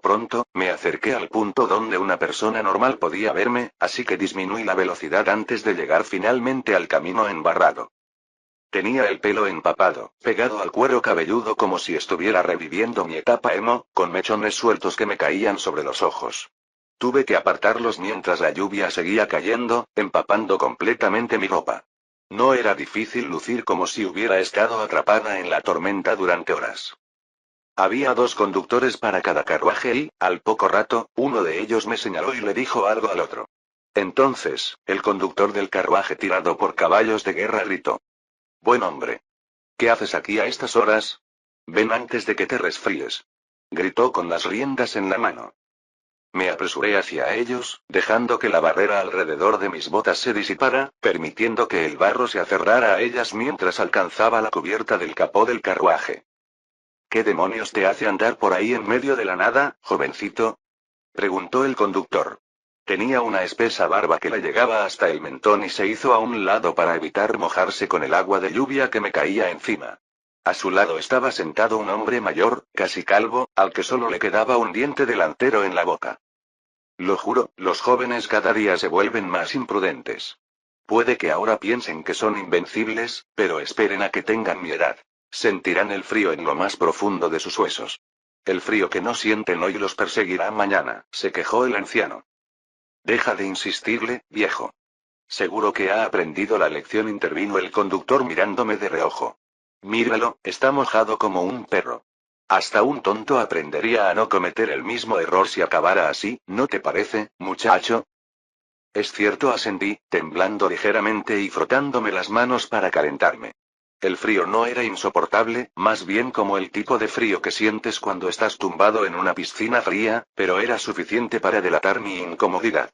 Pronto, me acerqué al punto donde una persona normal podía verme, así que disminuí la velocidad antes de llegar finalmente al camino embarrado. Tenía el pelo empapado, pegado al cuero cabelludo como si estuviera reviviendo mi etapa emo, con mechones sueltos que me caían sobre los ojos. Tuve que apartarlos mientras la lluvia seguía cayendo, empapando completamente mi ropa. No era difícil lucir como si hubiera estado atrapada en la tormenta durante horas. Había 2 conductores para cada carruaje y, al poco rato, uno de ellos me señaló y le dijo algo al otro. Entonces, el conductor del carruaje tirado por caballos de guerra gritó. Buen hombre. ¿Qué haces aquí a estas horas? Ven antes de que te resfríes. Gritó con las riendas en la mano. Me apresuré hacia ellos, dejando que la barrera alrededor de mis botas se disipara, permitiendo que el barro se aferrara a ellas mientras alcanzaba la cubierta del capó del carruaje. ¿Qué demonios te hace andar por ahí en medio de la nada, jovencito? Preguntó el conductor. Tenía una espesa barba que le llegaba hasta el mentón y se hizo a un lado para evitar mojarse con el agua de lluvia que me caía encima. A su lado estaba sentado un hombre mayor, casi calvo, al que solo le quedaba un diente delantero en la boca. Lo juro, los jóvenes cada día se vuelven más imprudentes. Puede que ahora piensen que son invencibles, pero esperen a que tengan mi edad. Sentirán el frío en lo más profundo de sus huesos. El frío que no sienten hoy los perseguirá mañana, se quejó el anciano. Deja de insistirle, viejo. Seguro que ha aprendido la lección, intervino el conductor mirándome de reojo. Míralo, está mojado como un perro. Hasta un tonto aprendería a no cometer el mismo error si acabara así, ¿no te parece, muchacho? Es cierto, asentí, temblando ligeramente y frotándome las manos para calentarme. El frío no era insoportable, más bien como el tipo de frío que sientes cuando estás tumbado en una piscina fría, pero era suficiente para delatar mi incomodidad.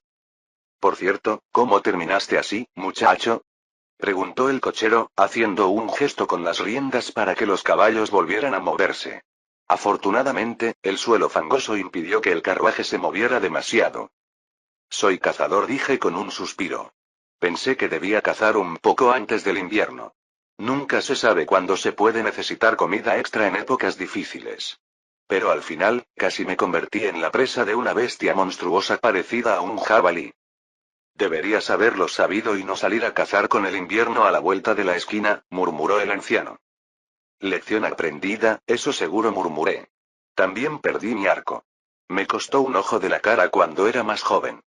Por cierto, ¿cómo terminaste así, muchacho? Preguntó el cochero, haciendo un gesto con las riendas para que los caballos volvieran a moverse. Afortunadamente, el suelo fangoso impidió que el carruaje se moviera demasiado. Soy cazador, dije con un suspiro. Pensé que debía cazar un poco antes del invierno. Nunca se sabe cuándo se puede necesitar comida extra en épocas difíciles. Pero al final, casi me convertí en la presa de una bestia monstruosa parecida a un jabalí. Deberías haberlo sabido y no salir a cazar con el invierno a la vuelta de la esquina, murmuró el anciano. Lección aprendida, eso seguro, murmuré. También perdí mi arco. Me costó un ojo de la cara cuando era más joven.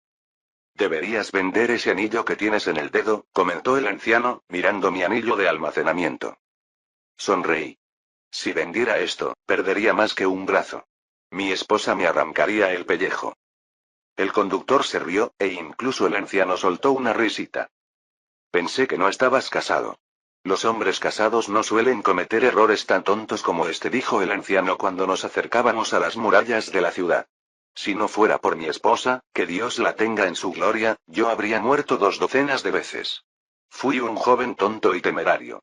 Deberías vender ese anillo que tienes en el dedo, comentó el anciano, mirando mi anillo de almacenamiento. Sonreí. Si vendiera esto, perdería más que un brazo. Mi esposa me arrancaría el pellejo. El conductor se rió, e incluso el anciano soltó una risita. Pensé que no estabas casado. Los hombres casados no suelen cometer errores tan tontos como este, dijo el anciano cuando nos acercábamos a las murallas de la ciudad. Si no fuera por mi esposa, que Dios la tenga en su gloria, yo habría muerto 2 docenas de veces. Fui un joven tonto y temerario.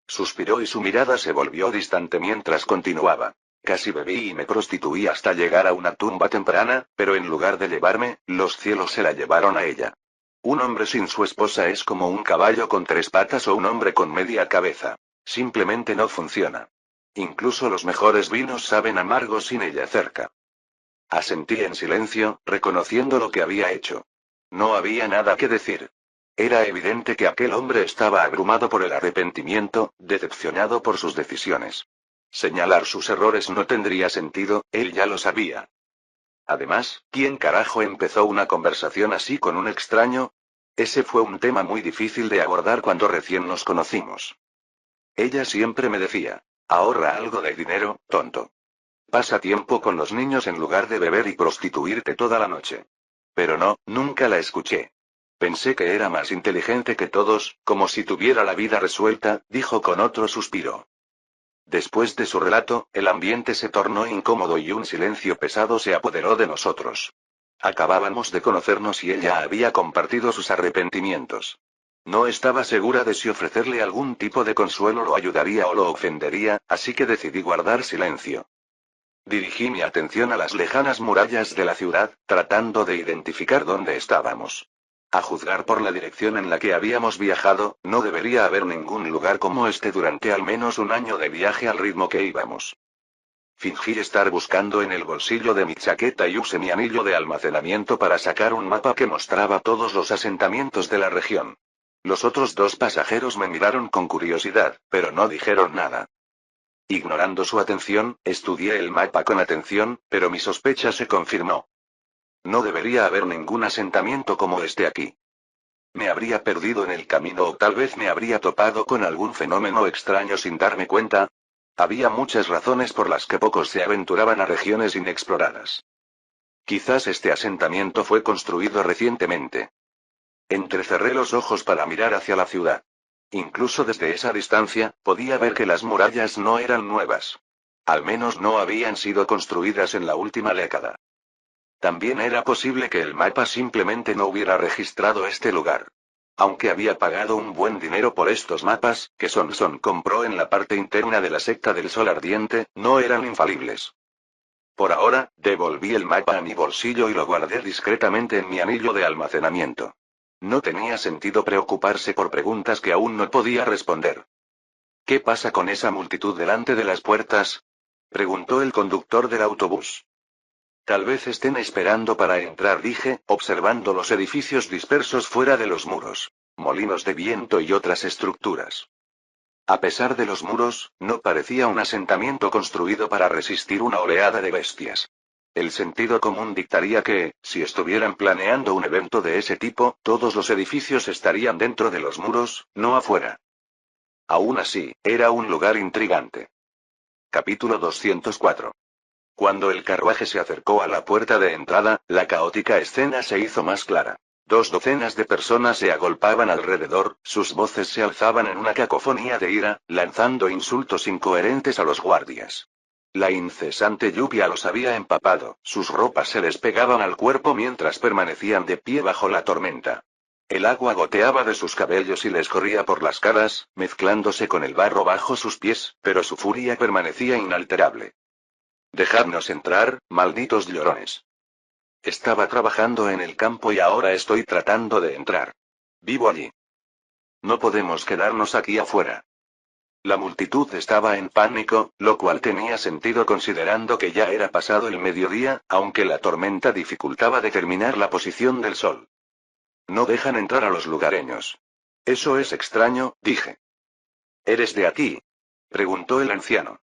Suspiró y su mirada se volvió distante mientras continuaba. Casi bebí y me prostituí hasta llegar a una tumba temprana, pero en lugar de llevarme, los cielos se la llevaron a ella. Un hombre sin su esposa es como un caballo con 3 patas o un hombre con media cabeza. Simplemente no funciona. Incluso los mejores vinos saben amargos sin ella cerca. Asentí en silencio, reconociendo lo que había hecho. No había nada que decir. Era evidente que aquel hombre estaba abrumado por el arrepentimiento, decepcionado por sus decisiones. Señalar sus errores no tendría sentido, él ya lo sabía. Además, ¿quién carajo empezó una conversación así con un extraño? Ese fue un tema muy difícil de abordar cuando recién nos conocimos. Ella siempre me decía, ahorra algo de dinero, tonto. Pasa tiempo con los niños en lugar de beber y prostituirte toda la noche. Pero no, nunca la escuché. Pensé que era más inteligente que todos, como si tuviera la vida resuelta, dijo con otro suspiro. Después de su relato, el ambiente se tornó incómodo y un silencio pesado se apoderó de nosotros. Acabábamos de conocernos y ella había compartido sus arrepentimientos. No estaba segura de si ofrecerle algún tipo de consuelo lo ayudaría o lo ofendería, así que decidí guardar silencio. Dirigí mi atención a las lejanas murallas de la ciudad, tratando de identificar dónde estábamos. A juzgar por la dirección en la que habíamos viajado, no debería haber ningún lugar como este durante al menos un año de viaje al ritmo que íbamos. Fingí estar buscando en el bolsillo de mi chaqueta y usé mi anillo de almacenamiento para sacar un mapa que mostraba todos los asentamientos de la región. Los otros 2 pasajeros me miraron con curiosidad, pero no dijeron nada. Ignorando su atención, estudié el mapa con atención, pero mi sospecha se confirmó. No debería haber ningún asentamiento como este aquí. Me habría perdido en el camino o tal vez me habría topado con algún fenómeno extraño sin darme cuenta. Había muchas razones por las que pocos se aventuraban a regiones inexploradas. Quizás este asentamiento fue construido recientemente. Entrecerré los ojos para mirar hacia la ciudad. Incluso desde esa distancia, podía ver que las murallas no eran nuevas. Al menos no habían sido construidas en la última década. También era posible que el mapa simplemente no hubiera registrado este lugar. Aunque había pagado un buen dinero por estos mapas, que Son compró en la parte interna de la secta del Sol Ardiente, no eran infalibles. Por ahora, devolví el mapa a mi bolsillo y lo guardé discretamente en mi anillo de almacenamiento. No tenía sentido preocuparse por preguntas que aún no podía responder. ¿Qué pasa con esa multitud delante de las puertas?, preguntó el conductor del autobús. Tal vez estén esperando para entrar, dije, observando los edificios dispersos fuera de los muros, molinos de viento y otras estructuras. A pesar de los muros, no parecía un asentamiento construido para resistir una oleada de bestias. El sentido común dictaría que, si estuvieran planeando un evento de ese tipo, todos los edificios estarían dentro de los muros, no afuera. Aún así, era un lugar intrigante. Capítulo 204. Cuando el carruaje se acercó a la puerta de entrada, la caótica escena se hizo más clara. 2 docenas de personas se agolpaban alrededor, sus voces se alzaban en una cacofonía de ira, lanzando insultos incoherentes a los guardias. La incesante lluvia los había empapado, sus ropas se les pegaban al cuerpo mientras permanecían de pie bajo la tormenta. El agua goteaba de sus cabellos y les corría por las caras, mezclándose con el barro bajo sus pies, pero su furia permanecía inalterable. «Dejadnos entrar, malditos llorones. Estaba trabajando en el campo y ahora estoy tratando de entrar. Vivo allí. No podemos quedarnos aquí afuera». La multitud estaba en pánico, lo cual tenía sentido considerando que ya era pasado el mediodía, aunque la tormenta dificultaba determinar la posición del sol. No dejan entrar a los lugareños. Eso es extraño, dije. ¿Eres de aquí?, preguntó el anciano.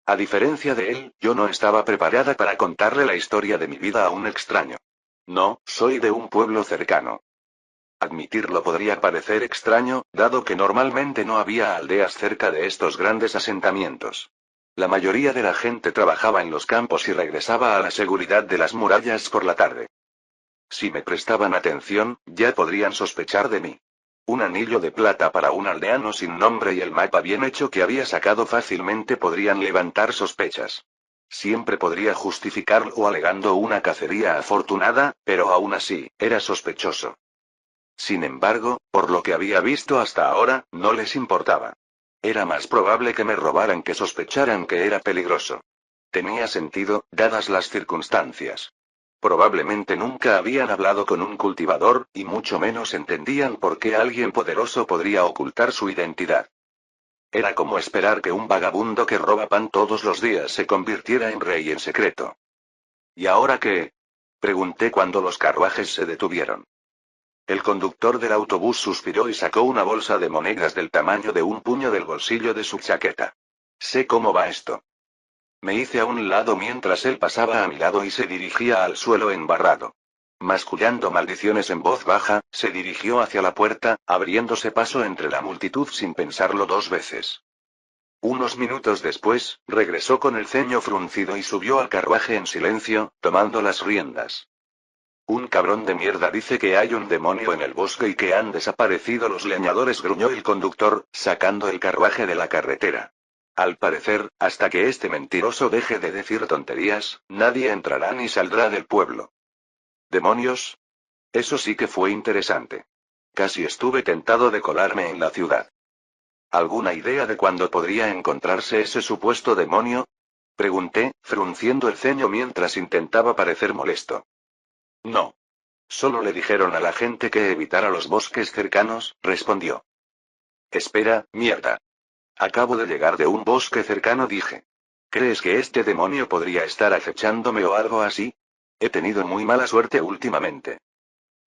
A diferencia de él, yo no estaba preparada para contarle la historia de mi vida a un extraño. No, soy de un pueblo cercano. Admitirlo podría parecer extraño, dado que normalmente no había aldeas cerca de estos grandes asentamientos. La mayoría de la gente trabajaba en los campos y regresaba a la seguridad de las murallas por la tarde. Si me prestaban atención, ya podrían sospechar de mí. Un anillo de plata para un aldeano sin nombre y el mapa bien hecho que había sacado fácilmente podrían levantar sospechas. Siempre podría justificarlo alegando una cacería afortunada, pero aún así, era sospechoso. Sin embargo, por lo que había visto hasta ahora, no les importaba. Era más probable que me robaran que sospecharan que era peligroso. Tenía sentido, dadas las circunstancias. Probablemente nunca habían hablado con un cultivador, y mucho menos entendían por qué alguien poderoso podría ocultar su identidad. Era como esperar que un vagabundo que roba pan todos los días se convirtiera en rey en secreto. ¿Y ahora qué?, pregunté cuando los carruajes se detuvieron. El conductor del autobús suspiró y sacó una bolsa de monedas del tamaño de un puño del bolsillo de su chaqueta. Sé cómo va esto. Me hice a un lado mientras él pasaba a mi lado y se dirigía al suelo embarrado. Mascullando maldiciones en voz baja, se dirigió hacia la puerta, abriéndose paso entre la multitud sin pensarlo dos veces. Unos minutos después, regresó con el ceño fruncido y subió al carruaje en silencio, tomando las riendas. Un cabrón de mierda dice que hay un demonio en el bosque y que han desaparecido los leñadores, gruñó el conductor, sacando el carruaje de la carretera. Al parecer, hasta que este mentiroso deje de decir tonterías, nadie entrará ni saldrá del pueblo. ¿Demonios? Eso sí que fue interesante. Casi estuve tentado de colarme en la ciudad. ¿Alguna idea de cuándo podría encontrarse ese supuesto demonio?, pregunté, frunciendo el ceño mientras intentaba parecer molesto. No. Solo le dijeron a la gente que evitara los bosques cercanos, respondió. Espera, mierda. Acabo de llegar de un bosque cercano, dije. ¿Crees que este demonio podría estar acechándome o algo así? He tenido muy mala suerte últimamente.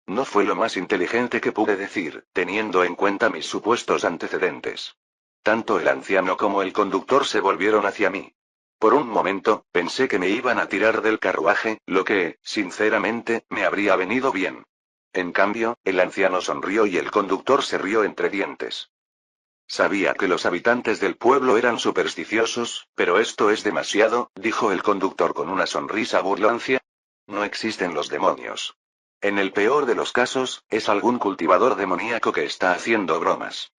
No fue lo más inteligente que pude decir, teniendo en cuenta mis supuestos antecedentes. Tanto el anciano como el conductor se volvieron hacia mí. Por un momento, pensé que me iban a tirar del carruaje, lo que, sinceramente, me habría venido bien. En cambio, el anciano sonrió y el conductor se rió entre dientes. Sabía que los habitantes del pueblo eran supersticiosos, pero esto es demasiado, dijo el conductor con una sonrisa burlancia. No existen los demonios. En el peor de los casos, es algún cultivador demoníaco que está haciendo bromas.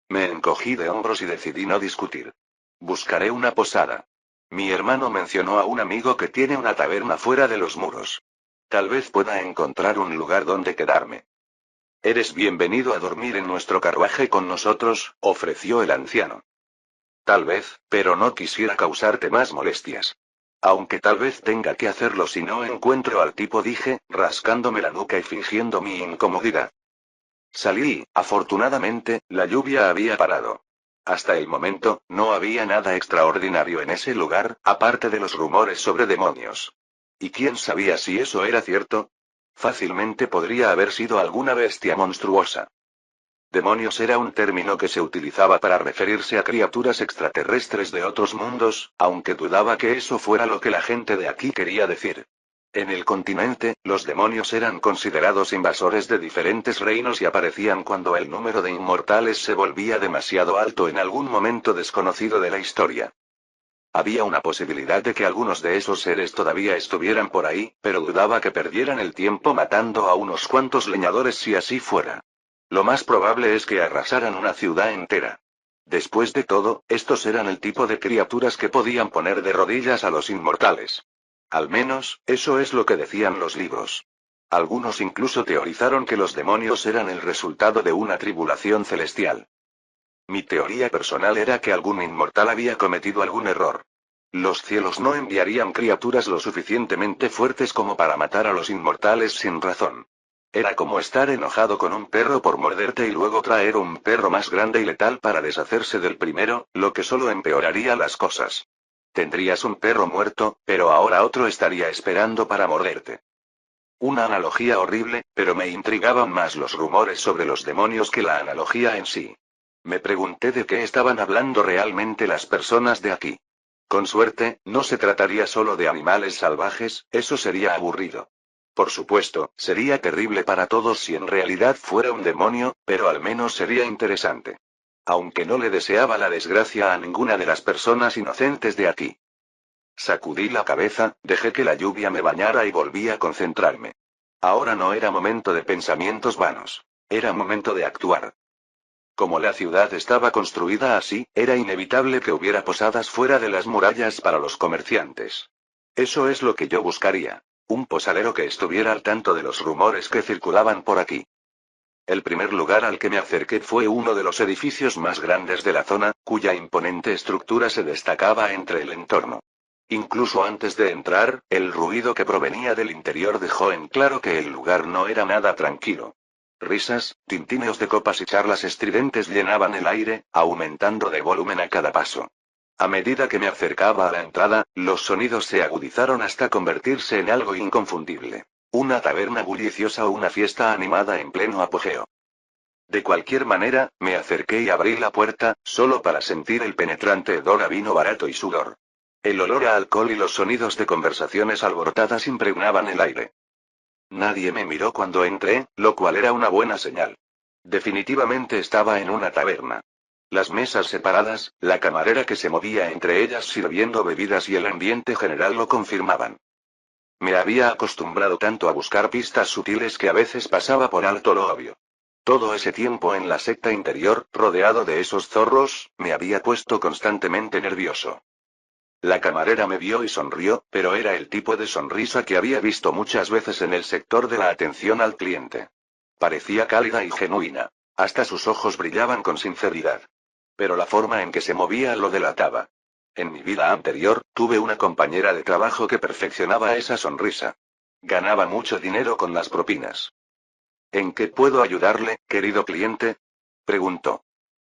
Me encogí de hombros y decidí no discutir. Buscaré una posada. Mi hermano mencionó a un amigo que tiene una taberna fuera de los muros. Tal vez pueda encontrar un lugar donde quedarme. Eres bienvenido a dormir en nuestro carruaje con nosotros, ofreció el anciano. Tal vez, pero no quisiera causarte más molestias. Aunque tal vez tenga que hacerlo si no encuentro al tipo, dije, rascándome la nuca y fingiendo mi incomodidad. Salí, afortunadamente, la lluvia había parado. Hasta el momento, no había nada extraordinario en ese lugar, aparte de los rumores sobre demonios. ¿Y quién sabía si eso era cierto? Fácilmente podría haber sido alguna bestia monstruosa. Demonios era un término que se utilizaba para referirse a criaturas extraterrestres de otros mundos, aunque dudaba que eso fuera lo que la gente de aquí quería decir. En el continente, los demonios eran considerados invasores de diferentes reinos y aparecían cuando el número de inmortales se volvía demasiado alto en algún momento desconocido de la historia. Había una posibilidad de que algunos de esos seres todavía estuvieran por ahí, pero dudaba que perdieran el tiempo matando a unos cuantos leñadores si así fuera. Lo más probable es que arrasaran una ciudad entera. Después de todo, estos eran el tipo de criaturas que podían poner de rodillas a los inmortales. Al menos, eso es lo que decían los libros. Algunos incluso teorizaron que los demonios eran el resultado de una tribulación celestial. Mi teoría personal era que algún inmortal había cometido algún error. Los cielos no enviarían criaturas lo suficientemente fuertes como para matar a los inmortales sin razón. Era como estar enojado con un perro por morderte y luego traer un perro más grande y letal para deshacerse del primero, lo que solo empeoraría las cosas. Tendrías un perro muerto, pero ahora otro estaría esperando para morderte. Una analogía horrible, pero me intrigaban más los rumores sobre los demonios que la analogía en sí. Me pregunté de qué estaban hablando realmente las personas de aquí. Con suerte, no se trataría solo de animales salvajes, eso sería aburrido. Por supuesto, sería terrible para todos si en realidad fuera un demonio, pero al menos sería interesante. Aunque no le deseaba la desgracia a ninguna de las personas inocentes de aquí. Sacudí la cabeza, dejé que la lluvia me bañara y volví a concentrarme. Ahora no era momento de pensamientos vanos. Era momento de actuar. Como la ciudad estaba construida así, era inevitable que hubiera posadas fuera de las murallas para los comerciantes. Eso es lo que yo buscaría. Un posadero que estuviera al tanto de los rumores que circulaban por aquí. El primer lugar al que me acerqué fue uno de los edificios más grandes de la zona, cuya imponente estructura se destacaba entre el entorno. Incluso antes de entrar, el ruido que provenía del interior dejó en claro que el lugar no era nada tranquilo. Risas, tintineos de copas y charlas estridentes llenaban el aire, aumentando de volumen a cada paso. A medida que me acercaba a la entrada, los sonidos se agudizaron hasta convertirse en algo inconfundible. Una taberna bulliciosa o una fiesta animada en pleno apogeo. De cualquier manera, me acerqué y abrí la puerta, solo para sentir el penetrante hedor a vino barato y sudor. El olor a alcohol y los sonidos de conversaciones alborotadas impregnaban el aire. Nadie me miró cuando entré, lo cual era una buena señal. Definitivamente estaba en una taberna. Las mesas separadas, la camarera que se movía entre ellas sirviendo bebidas y el ambiente general lo confirmaban. Me había acostumbrado tanto a buscar pistas sutiles que a veces pasaba por alto lo obvio. Todo ese tiempo en la secta interior, rodeado de esos zorros, me había puesto constantemente nervioso. La camarera me vio y sonrió, pero era el tipo de sonrisa que había visto muchas veces en el sector de la atención al cliente. Parecía cálida y genuina. Hasta sus ojos brillaban con sinceridad. Pero la forma en que se movía lo delataba. En mi vida anterior, tuve una compañera de trabajo que perfeccionaba esa sonrisa. Ganaba mucho dinero con las propinas. ¿En qué puedo ayudarle, querido cliente? Preguntó.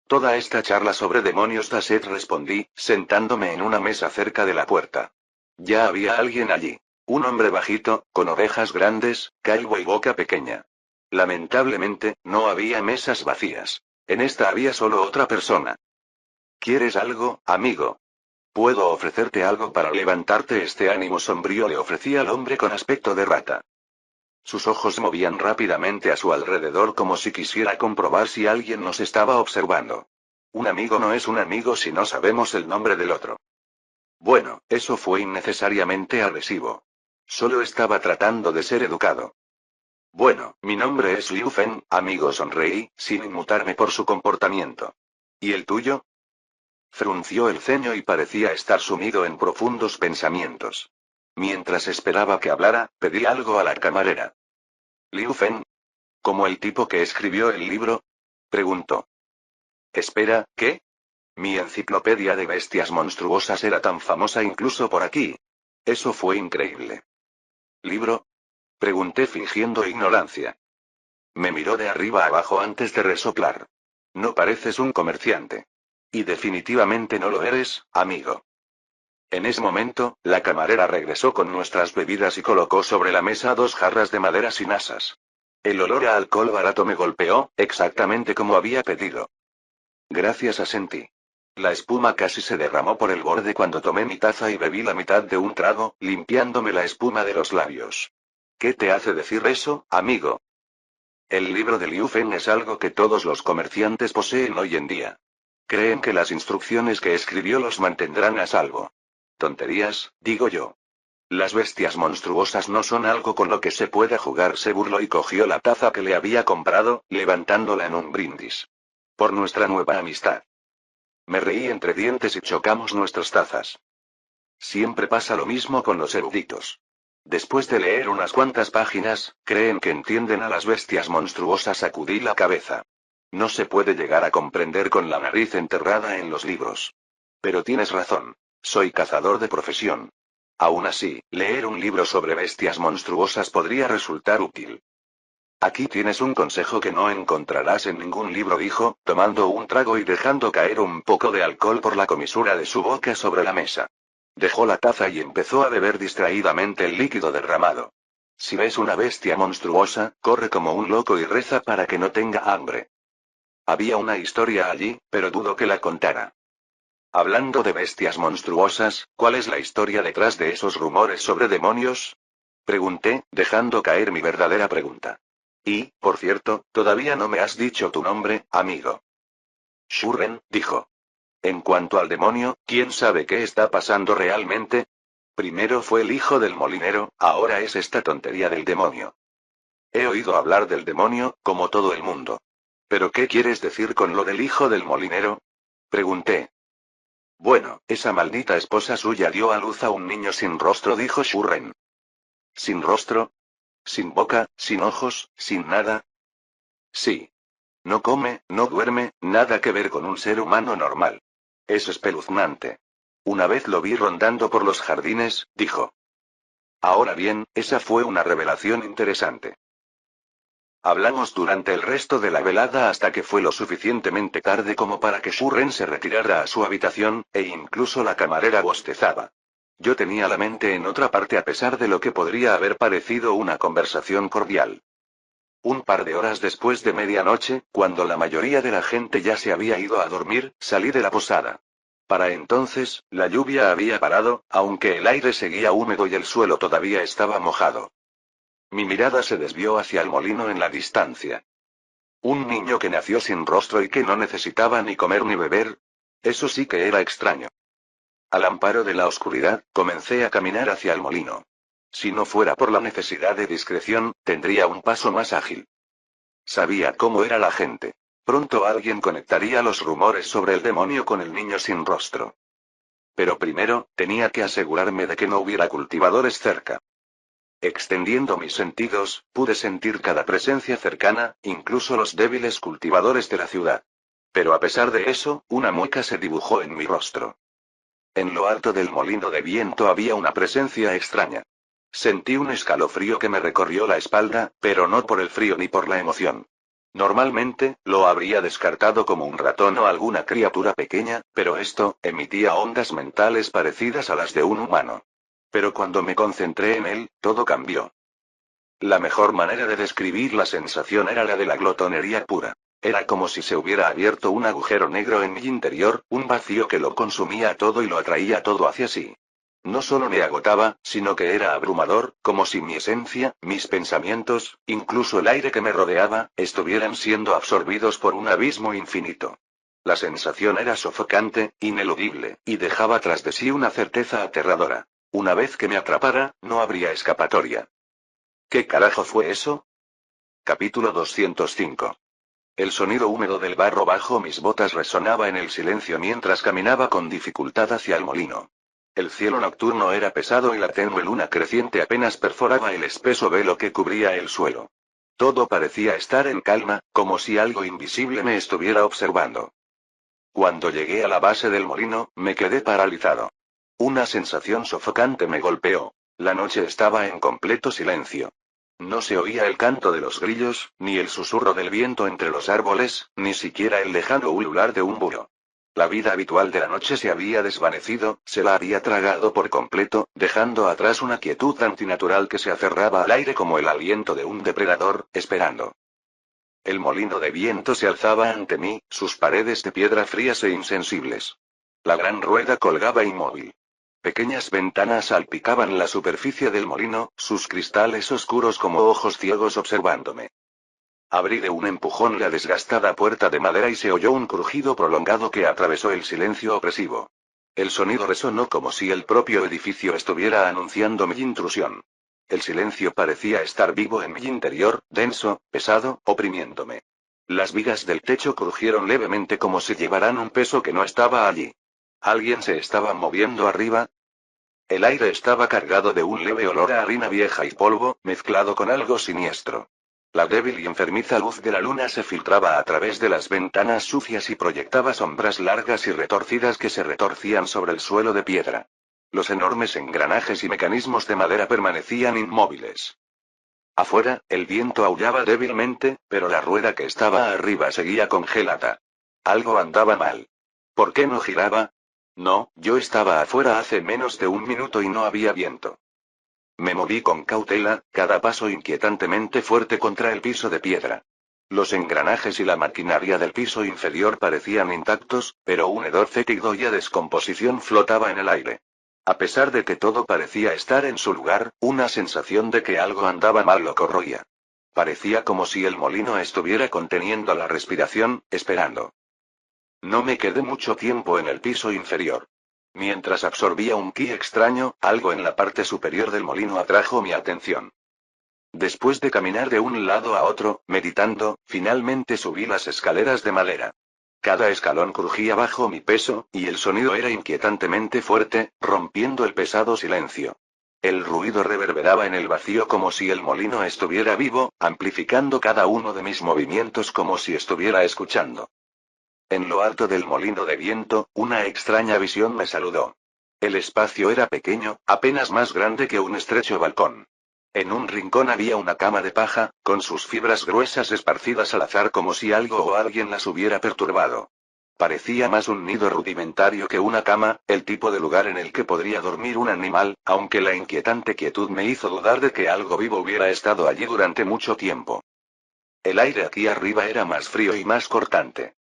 Toda esta charla sobre demonios da sed, respondí, sentándome en una mesa cerca de la puerta. Ya había alguien allí. Un hombre bajito, con orejas grandes, calvo y boca pequeña. Lamentablemente, no había mesas vacías. En esta había solo otra persona. ¿Quieres algo, amigo? ¿Puedo ofrecerte algo para levantarte? Este ánimo sombrío le ofrecía al hombre con aspecto de rata. Sus ojos se movían rápidamente a su alrededor como si quisiera comprobar si alguien nos estaba observando. Un amigo no es un amigo si no sabemos el nombre del otro. Bueno, eso fue innecesariamente agresivo. Solo estaba tratando de ser educado. Bueno, mi nombre es Liu Feng, amigo, sonreí, sin inmutarme por su comportamiento. ¿Y el tuyo? Frunció el ceño y parecía estar sumido en profundos pensamientos. Mientras esperaba que hablara, pedí algo a la camarera. ¿Liu Feng? ¿Como el tipo que escribió el libro? Preguntó. Espera, ¿qué? Mi enciclopedia de bestias monstruosas era tan famosa incluso por aquí. Eso fue increíble. ¿Libro? Pregunté fingiendo ignorancia. Me miró de arriba abajo antes de resoplar. No pareces un comerciante. Y definitivamente no lo eres, amigo. En ese momento, la camarera regresó con nuestras bebidas y colocó sobre la mesa 2 jarras de madera sin asas. El olor a alcohol barato me golpeó, exactamente como había pedido. Gracias, asentí. La espuma casi se derramó por el borde cuando tomé mi taza y bebí la mitad de un trago, limpiándome la espuma de los labios. ¿Qué te hace decir eso, amigo? El libro de Liu Feng es algo que todos los comerciantes poseen hoy en día. Creen que las instrucciones que escribió los mantendrán a salvo. Tonterías, digo yo. Las bestias monstruosas no son algo con lo que se pueda jugar, se burló y cogió la taza que le había comprado, levantándola en un brindis. Por nuestra nueva amistad. Me reí entre dientes y chocamos nuestras tazas. Siempre pasa lo mismo con los eruditos. Después de leer unas cuantas páginas, creen que entienden a las bestias monstruosas. Sacudí la cabeza. No se puede llegar a comprender con la nariz enterrada en los libros. Pero tienes razón. Soy cazador de profesión. Aún así, leer un libro sobre bestias monstruosas podría resultar útil. Aquí tienes un consejo que no encontrarás en ningún libro, dijo, tomando un trago y dejando caer un poco de alcohol por la comisura de su boca sobre la mesa. Dejó la taza y empezó a beber distraídamente el líquido derramado. Si ves una bestia monstruosa, corre como un loco y reza para que no tenga hambre. Había una historia allí, pero dudo que la contara. Hablando de bestias monstruosas, ¿cuál es la historia detrás de esos rumores sobre demonios? Pregunté, dejando caer mi verdadera pregunta. Y, por cierto, todavía no me has dicho tu nombre, amigo. Shurren, dijo. En cuanto al demonio, ¿quién sabe qué está pasando realmente? Primero fue el hijo del molinero, ahora es esta tontería del demonio. He oído hablar del demonio, como todo el mundo. ¿Pero qué quieres decir con lo del hijo del molinero? Pregunté. Bueno, esa maldita esposa suya dio a luz a un niño sin rostro, dijo Shurren. ¿Sin rostro? ¿Sin boca, sin ojos, sin nada? Sí. No come, no duerme, nada que ver con un ser humano normal. Es espeluznante. Una vez lo vi rondando por los jardines, dijo. Ahora bien, esa fue una revelación interesante. Hablamos durante el resto de la velada hasta que fue lo suficientemente tarde como para que Shurren se retirara a su habitación, e incluso la camarera bostezaba. Yo tenía la mente en otra parte a pesar de lo que podría haber parecido una conversación cordial. Un par de horas después de medianoche, cuando la mayoría de la gente ya se había ido a dormir, salí de la posada. Para entonces, la lluvia había parado, aunque el aire seguía húmedo y el suelo todavía estaba mojado. Mi mirada se desvió hacia el molino en la distancia. Un niño que nació sin rostro y que no necesitaba ni comer ni beber. Eso sí que era extraño. Al amparo de la oscuridad, comencé a caminar hacia el molino. Si no fuera por la necesidad de discreción, tendría un paso más ágil. Sabía cómo era la gente. Pronto alguien conectaría los rumores sobre el demonio con el niño sin rostro. Pero primero, tenía que asegurarme de que no hubiera cultivadores cerca. Extendiendo mis sentidos, pude sentir cada presencia cercana, incluso los débiles cultivadores de la ciudad. Pero a pesar de eso, una mueca se dibujó en mi rostro. En lo alto del molino de viento había una presencia extraña. Sentí un escalofrío que me recorrió la espalda, pero no por el frío ni por la emoción. Normalmente, lo habría descartado como un ratón o alguna criatura pequeña, pero esto, emitía ondas mentales parecidas a las de un humano. Pero cuando me concentré en él, todo cambió. La mejor manera de describir la sensación era la de la glotonería pura. Era como si se hubiera abierto un agujero negro en mi interior, un vacío que lo consumía todo y lo atraía todo hacia sí. No solo me agotaba, sino que era abrumador, como si mi esencia, mis pensamientos, incluso el aire que me rodeaba, estuvieran siendo absorbidos por un abismo infinito. La sensación era sofocante, ineludible, y dejaba tras de sí una certeza aterradora. Una vez que me atrapara, no habría escapatoria. ¿Qué carajo fue eso? Capítulo 205. El sonido húmedo del barro bajo mis botas resonaba en el silencio mientras caminaba con dificultad hacia el molino. El cielo nocturno era pesado y la tenue luna creciente apenas perforaba el espeso velo que cubría el suelo. Todo parecía estar en calma, como si algo invisible me estuviera observando. Cuando llegué a la base del molino, me quedé paralizado. Una sensación sofocante me golpeó. La noche estaba en completo silencio. No se oía el canto de los grillos, ni el susurro del viento entre los árboles, ni siquiera el lejano ulular de un búho. La vida habitual de la noche se había desvanecido, se la había tragado por completo, dejando atrás una quietud antinatural que se aferraba al aire como el aliento de un depredador, esperando. El molino de viento se alzaba ante mí, sus paredes de piedra frías e insensibles. La gran rueda colgaba inmóvil. Pequeñas ventanas salpicaban la superficie del molino, sus cristales oscuros como ojos ciegos observándome. Abrí de un empujón la desgastada puerta de madera y se oyó un crujido prolongado que atravesó el silencio opresivo. El sonido resonó como si el propio edificio estuviera anunciando mi intrusión. El silencio parecía estar vivo en mi interior, denso, pesado, oprimiéndome. Las vigas del techo crujieron levemente como si llevaran un peso que no estaba allí. ¿Alguien se estaba moviendo arriba? El aire estaba cargado de un leve olor a harina vieja y polvo, mezclado con algo siniestro. La débil y enfermiza luz de la luna se filtraba a través de las ventanas sucias y proyectaba sombras largas y retorcidas que se retorcían sobre el suelo de piedra. Los enormes engranajes y mecanismos de madera permanecían inmóviles. Afuera, el viento aullaba débilmente, pero la rueda que estaba arriba seguía congelada. Algo andaba mal. ¿Por qué no giraba? No, yo estaba afuera hace menos de un minuto y no había viento. Me moví con cautela, cada paso inquietantemente fuerte contra el piso de piedra. Los engranajes y la maquinaria del piso inferior parecían intactos, pero un hedor fétido y a descomposición flotaba en el aire. A pesar de que todo parecía estar en su lugar, una sensación de que algo andaba mal lo corroía. Parecía como si el molino estuviera conteniendo la respiración, esperando. No me quedé mucho tiempo en el piso inferior. Mientras absorbía un ki extraño, algo en la parte superior del molino atrajo mi atención. Después de caminar de un lado a otro, meditando, finalmente subí las escaleras de madera. Cada escalón crujía bajo mi peso, y el sonido era inquietantemente fuerte, rompiendo el pesado silencio. El ruido reverberaba en el vacío como si el molino estuviera vivo, amplificando cada uno de mis movimientos como si estuviera escuchando. En lo alto del molino de viento, una extraña visión me saludó. El espacio era pequeño, apenas más grande que un estrecho balcón. En un rincón había una cama de paja, con sus fibras gruesas esparcidas al azar como si algo o alguien las hubiera perturbado. Parecía más un nido rudimentario que una cama, el tipo de lugar en el que podría dormir un animal, aunque la inquietante quietud me hizo dudar de que algo vivo hubiera estado allí durante mucho tiempo. El aire aquí arriba era más frío y más cortante.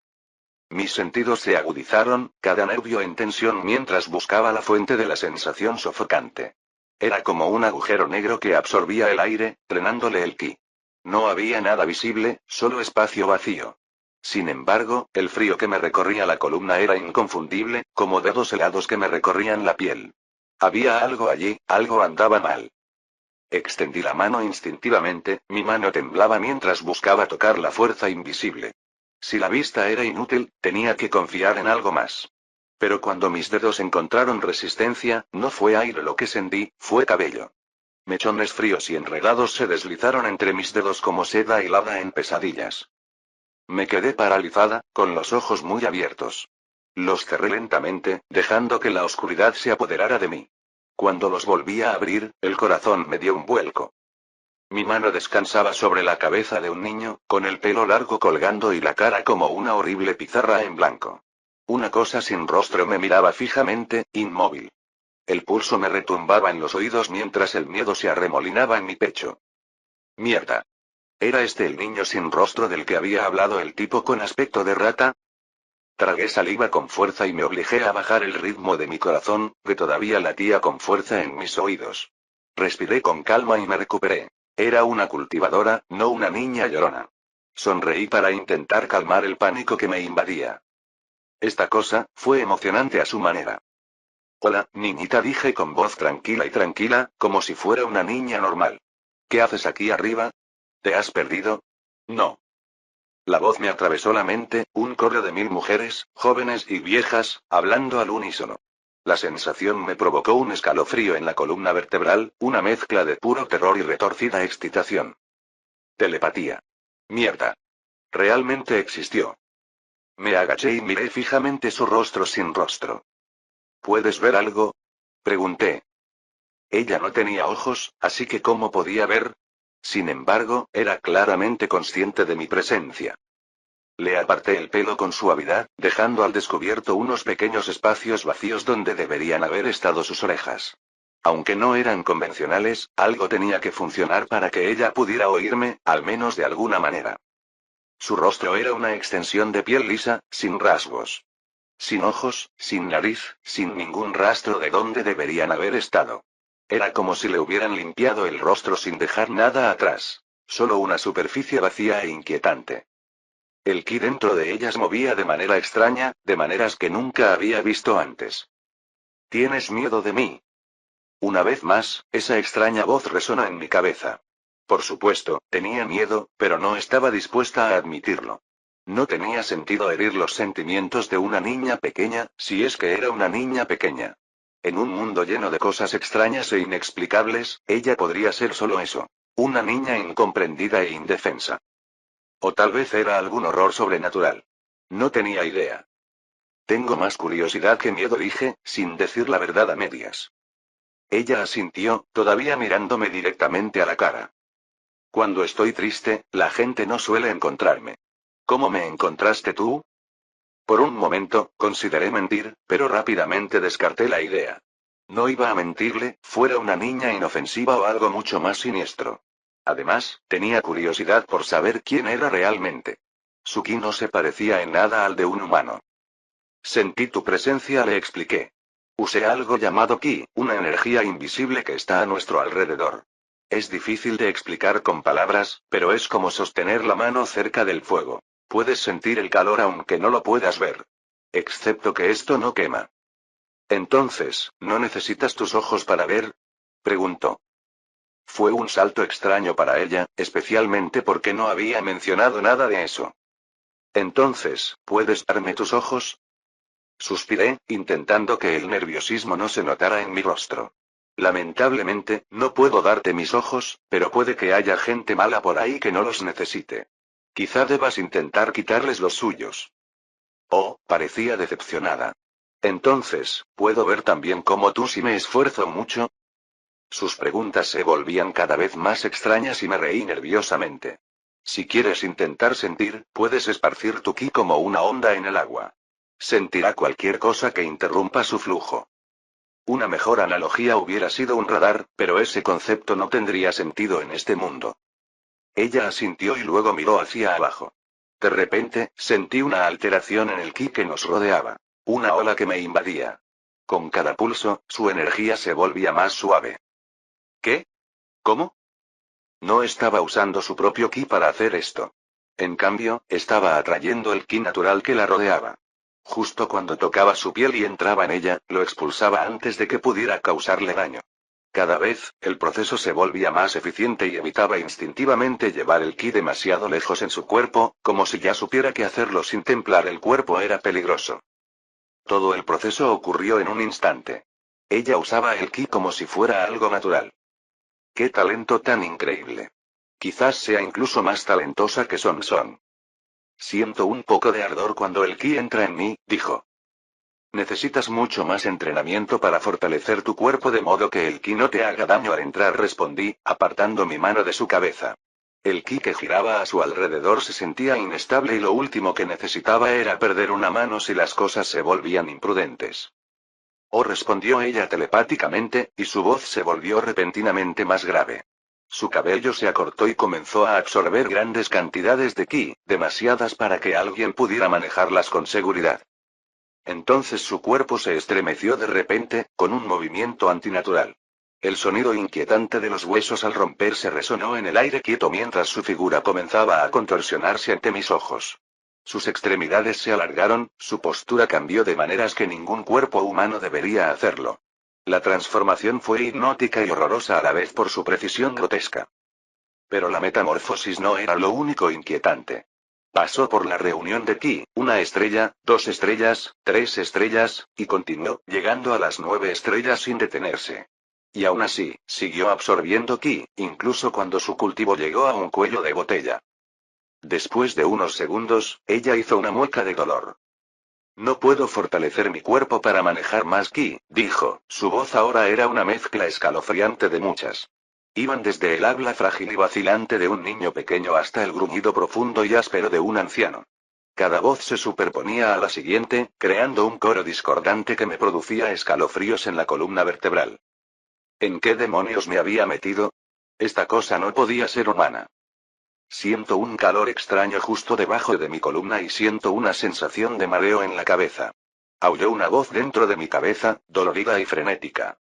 Mis sentidos se agudizaron, cada nervio en tensión mientras buscaba la fuente de la sensación sofocante. Era como un agujero negro que absorbía el aire, drenándole el ki. No había nada visible, solo espacio vacío. Sin embargo, el frío que me recorría la columna era inconfundible, como dedos helados que me recorrían la piel. Había algo allí, algo andaba mal. Extendí la mano instintivamente, mi mano temblaba mientras buscaba tocar la fuerza invisible. Si la vista era inútil, tenía que confiar en algo más. Pero cuando mis dedos encontraron resistencia, no fue aire lo que sentí, fue cabello. Mechones fríos y enredados se deslizaron entre mis dedos como seda hilada en pesadillas. Me quedé paralizada, con los ojos muy abiertos. Los cerré lentamente, dejando que la oscuridad se apoderara de mí. Cuando los volví a abrir, el corazón me dio un vuelco. Mi mano descansaba sobre la cabeza de un niño, con el pelo largo colgando y la cara como una horrible pizarra en blanco. Una cosa sin rostro me miraba fijamente, inmóvil. El pulso me retumbaba en los oídos mientras el miedo se arremolinaba en mi pecho. Mierda. ¿Era este el niño sin rostro del que había hablado el tipo con aspecto de rata? Tragué saliva con fuerza y me obligué a bajar el ritmo de mi corazón, que todavía latía con fuerza en mis oídos. Respiré con calma y me recuperé. Era una cultivadora, no una niña llorona. Sonreí para intentar calmar el pánico que me invadía. Esta cosa, fue emocionante a su manera. Hola, niñita, dije con voz tranquila, como si fuera una niña normal. ¿Qué haces aquí arriba? ¿Te has perdido? No. La voz me atravesó la mente, un coro de 1000 mujeres, jóvenes y viejas, hablando al unísono. La sensación me provocó un escalofrío en la columna vertebral, una mezcla de puro terror y retorcida excitación. Telepatía. Mierda. Realmente existió. Me agaché y miré fijamente su rostro sin rostro. ¿Puedes ver algo? Pregunté. Ella no tenía ojos, así que ¿cómo podía ver? Sin embargo, era claramente consciente de mi presencia. Le aparté el pelo con suavidad, dejando al descubierto unos pequeños espacios vacíos donde deberían haber estado sus orejas. Aunque no eran convencionales, algo tenía que funcionar para que ella pudiera oírme, al menos de alguna manera. Su rostro era una extensión de piel lisa, sin rasgos. Sin ojos, sin nariz, sin ningún rastro de dónde deberían haber estado. Era como si le hubieran limpiado el rostro sin dejar nada atrás. Solo una superficie vacía e inquietante. El ki dentro de ellas movía de manera extraña, de maneras que nunca había visto antes. ¿Tienes miedo de mí? Una vez más, esa extraña voz resonó en mi cabeza. Por supuesto, tenía miedo, pero no estaba dispuesta a admitirlo. No tenía sentido herir los sentimientos de una niña pequeña, si es que era una niña pequeña. En un mundo lleno de cosas extrañas e inexplicables, ella podría ser solo eso. Una niña incomprendida e indefensa. O tal vez era algún horror sobrenatural. No tenía idea. Tengo más curiosidad que miedo, dije, sin decir la verdad a medias. Ella asintió, todavía mirándome directamente a la cara. Cuando estoy triste, la gente no suele encontrarme. ¿Cómo me encontraste tú? Por un momento, consideré mentir, pero rápidamente descarté la idea. No iba a mentirle, fuera una niña inofensiva o algo mucho más siniestro. Además, tenía curiosidad por saber quién era realmente. Su ki no se parecía en nada al de un humano. Sentí tu presencia, le expliqué. Usé algo llamado ki, una energía invisible que está a nuestro alrededor. Es difícil de explicar con palabras, pero es como sostener la mano cerca del fuego. Puedes sentir el calor aunque no lo puedas ver. Excepto que esto no quema. Entonces, ¿no necesitas tus ojos para ver? Preguntó. Fue un salto extraño para ella, especialmente porque no había mencionado nada de eso. Entonces, ¿puedes darme tus ojos? Suspiré, intentando que el nerviosismo no se notara en mi rostro. Lamentablemente, no puedo darte mis ojos, pero puede que haya gente mala por ahí que no los necesite. Quizá debas intentar quitarles los suyos. Oh, parecía decepcionada. Entonces, ¿puedo ver también como tú si me esfuerzo mucho? Sus preguntas se volvían cada vez más extrañas y me reí nerviosamente. Si quieres intentar sentir, puedes esparcir tu ki como una onda en el agua. Sentirá cualquier cosa que interrumpa su flujo. Una mejor analogía hubiera sido un radar, pero ese concepto no tendría sentido en este mundo. Ella asintió y luego miró hacia abajo. De repente, sentí una alteración en el ki que nos rodeaba. Una ola que me invadía. Con cada pulso, su energía se volvía más suave. ¿Qué? ¿Cómo? No estaba usando su propio ki para hacer esto. En cambio, estaba atrayendo el ki natural que la rodeaba. Justo cuando tocaba su piel y entraba en ella, lo expulsaba antes de que pudiera causarle daño. Cada vez, el proceso se volvía más eficiente y evitaba instintivamente llevar el ki demasiado lejos en su cuerpo, como si ya supiera que hacerlo sin templar el cuerpo era peligroso. Todo el proceso ocurrió en un instante. Ella usaba el ki como si fuera algo natural. ¡Qué talento tan increíble! Quizás sea incluso más talentosa que Son Son. Siento un poco de ardor cuando el ki entra en mí, dijo. Necesitas mucho más entrenamiento para fortalecer tu cuerpo de modo que el ki no te haga daño al entrar, respondí, apartando mi mano de su cabeza. El ki que giraba a su alrededor se sentía inestable y lo último que necesitaba era perder una mano si las cosas se volvían imprudentes. Oh, respondió ella telepáticamente, y su voz se volvió repentinamente más grave. Su cabello se acortó y comenzó a absorber grandes cantidades de ki, demasiadas para que alguien pudiera manejarlas con seguridad. Entonces su cuerpo se estremeció de repente, con un movimiento antinatural. El sonido inquietante de los huesos al romperse resonó en el aire quieto mientras su figura comenzaba a contorsionarse ante mis ojos. Sus extremidades se alargaron, su postura cambió de maneras que ningún cuerpo humano debería hacerlo. La transformación fue hipnótica y horrorosa a la vez por su precisión grotesca. Pero la metamorfosis no era lo único inquietante. Pasó por la reunión de ki, 1 estrella, 2 estrellas, 3 estrellas, y continuó, llegando a las 9 estrellas sin detenerse. Y aún así, siguió absorbiendo ki, incluso cuando su cultivo llegó a un cuello de botella. Después de unos segundos, ella hizo una mueca de dolor. No puedo fortalecer mi cuerpo para manejar más ki, dijo, su voz ahora era una mezcla escalofriante de muchas. Iban desde el habla frágil y vacilante de un niño pequeño hasta el gruñido profundo y áspero de un anciano. Cada voz se superponía a la siguiente, creando un coro discordante que me producía escalofríos en la columna vertebral. ¿En qué demonios me había metido? Esta cosa no podía ser humana. Siento un calor extraño justo debajo de mi columna y siento una sensación de mareo en la cabeza. Aulló una voz dentro de mi cabeza, dolorida y frenética.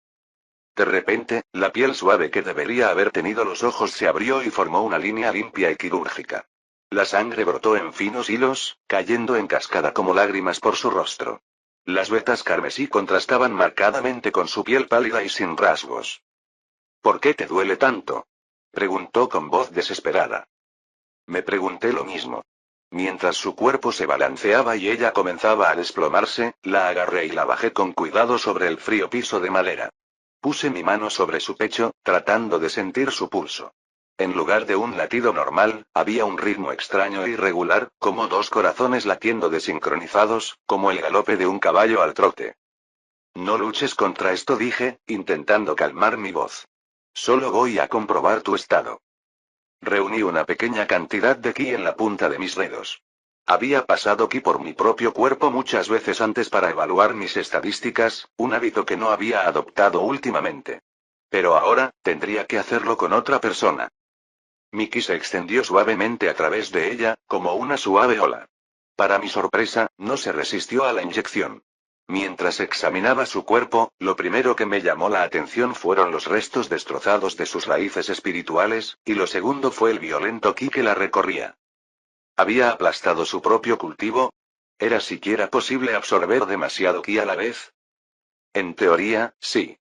De repente, la piel suave que debería haber tenido los ojos se abrió y formó una línea limpia y quirúrgica. La sangre brotó en finos hilos, cayendo en cascada como lágrimas por su rostro. Las vetas carmesí contrastaban marcadamente con su piel pálida y sin rasgos. ¿Por qué te duele tanto? Preguntó con voz desesperada. Me pregunté lo mismo. Mientras su cuerpo se balanceaba y ella comenzaba a desplomarse, la agarré y la bajé con cuidado sobre el frío piso de madera. Puse mi mano sobre su pecho, tratando de sentir su pulso. En lugar de un latido normal, había un ritmo extraño e irregular, como dos corazones latiendo desincronizados, como el galope de un caballo al trote. No luches contra esto, dije, intentando calmar mi voz. Solo voy a comprobar tu estado. Reuní una pequeña cantidad de ki en la punta de mis dedos. Había pasado ki por mi propio cuerpo muchas veces antes para evaluar mis estadísticas, un hábito que no había adoptado últimamente. Pero ahora, tendría que hacerlo con otra persona. Mi ki se extendió suavemente a través de ella, como una suave ola. Para mi sorpresa, no se resistió a la inyección. Mientras examinaba su cuerpo, lo primero que me llamó la atención fueron los restos destrozados de sus raíces espirituales, y lo segundo fue el violento ki que la recorría. ¿Había aplastado su propio cultivo? ¿Era siquiera posible absorber demasiado ki a la vez? En teoría, sí.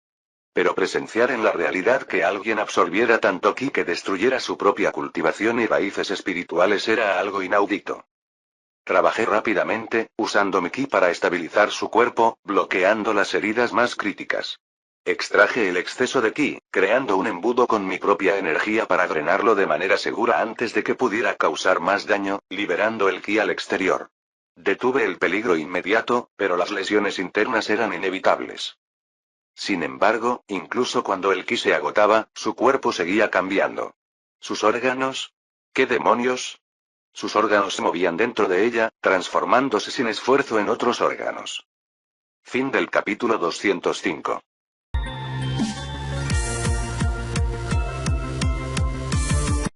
Pero presenciar en la realidad que alguien absorbiera tanto ki que destruyera su propia cultivación y raíces espirituales era algo inaudito. Trabajé rápidamente, usando mi ki para estabilizar su cuerpo, bloqueando las heridas más críticas. Extraje el exceso de ki, creando un embudo con mi propia energía para drenarlo de manera segura antes de que pudiera causar más daño, liberando el ki al exterior. Detuve el peligro inmediato, pero las lesiones internas eran inevitables. Sin embargo, incluso cuando el ki se agotaba, su cuerpo seguía cambiando. ¿Sus órganos? ¿Qué demonios? Sus órganos se movían dentro de ella, transformándose sin esfuerzo en otros órganos. Fin del capítulo 205.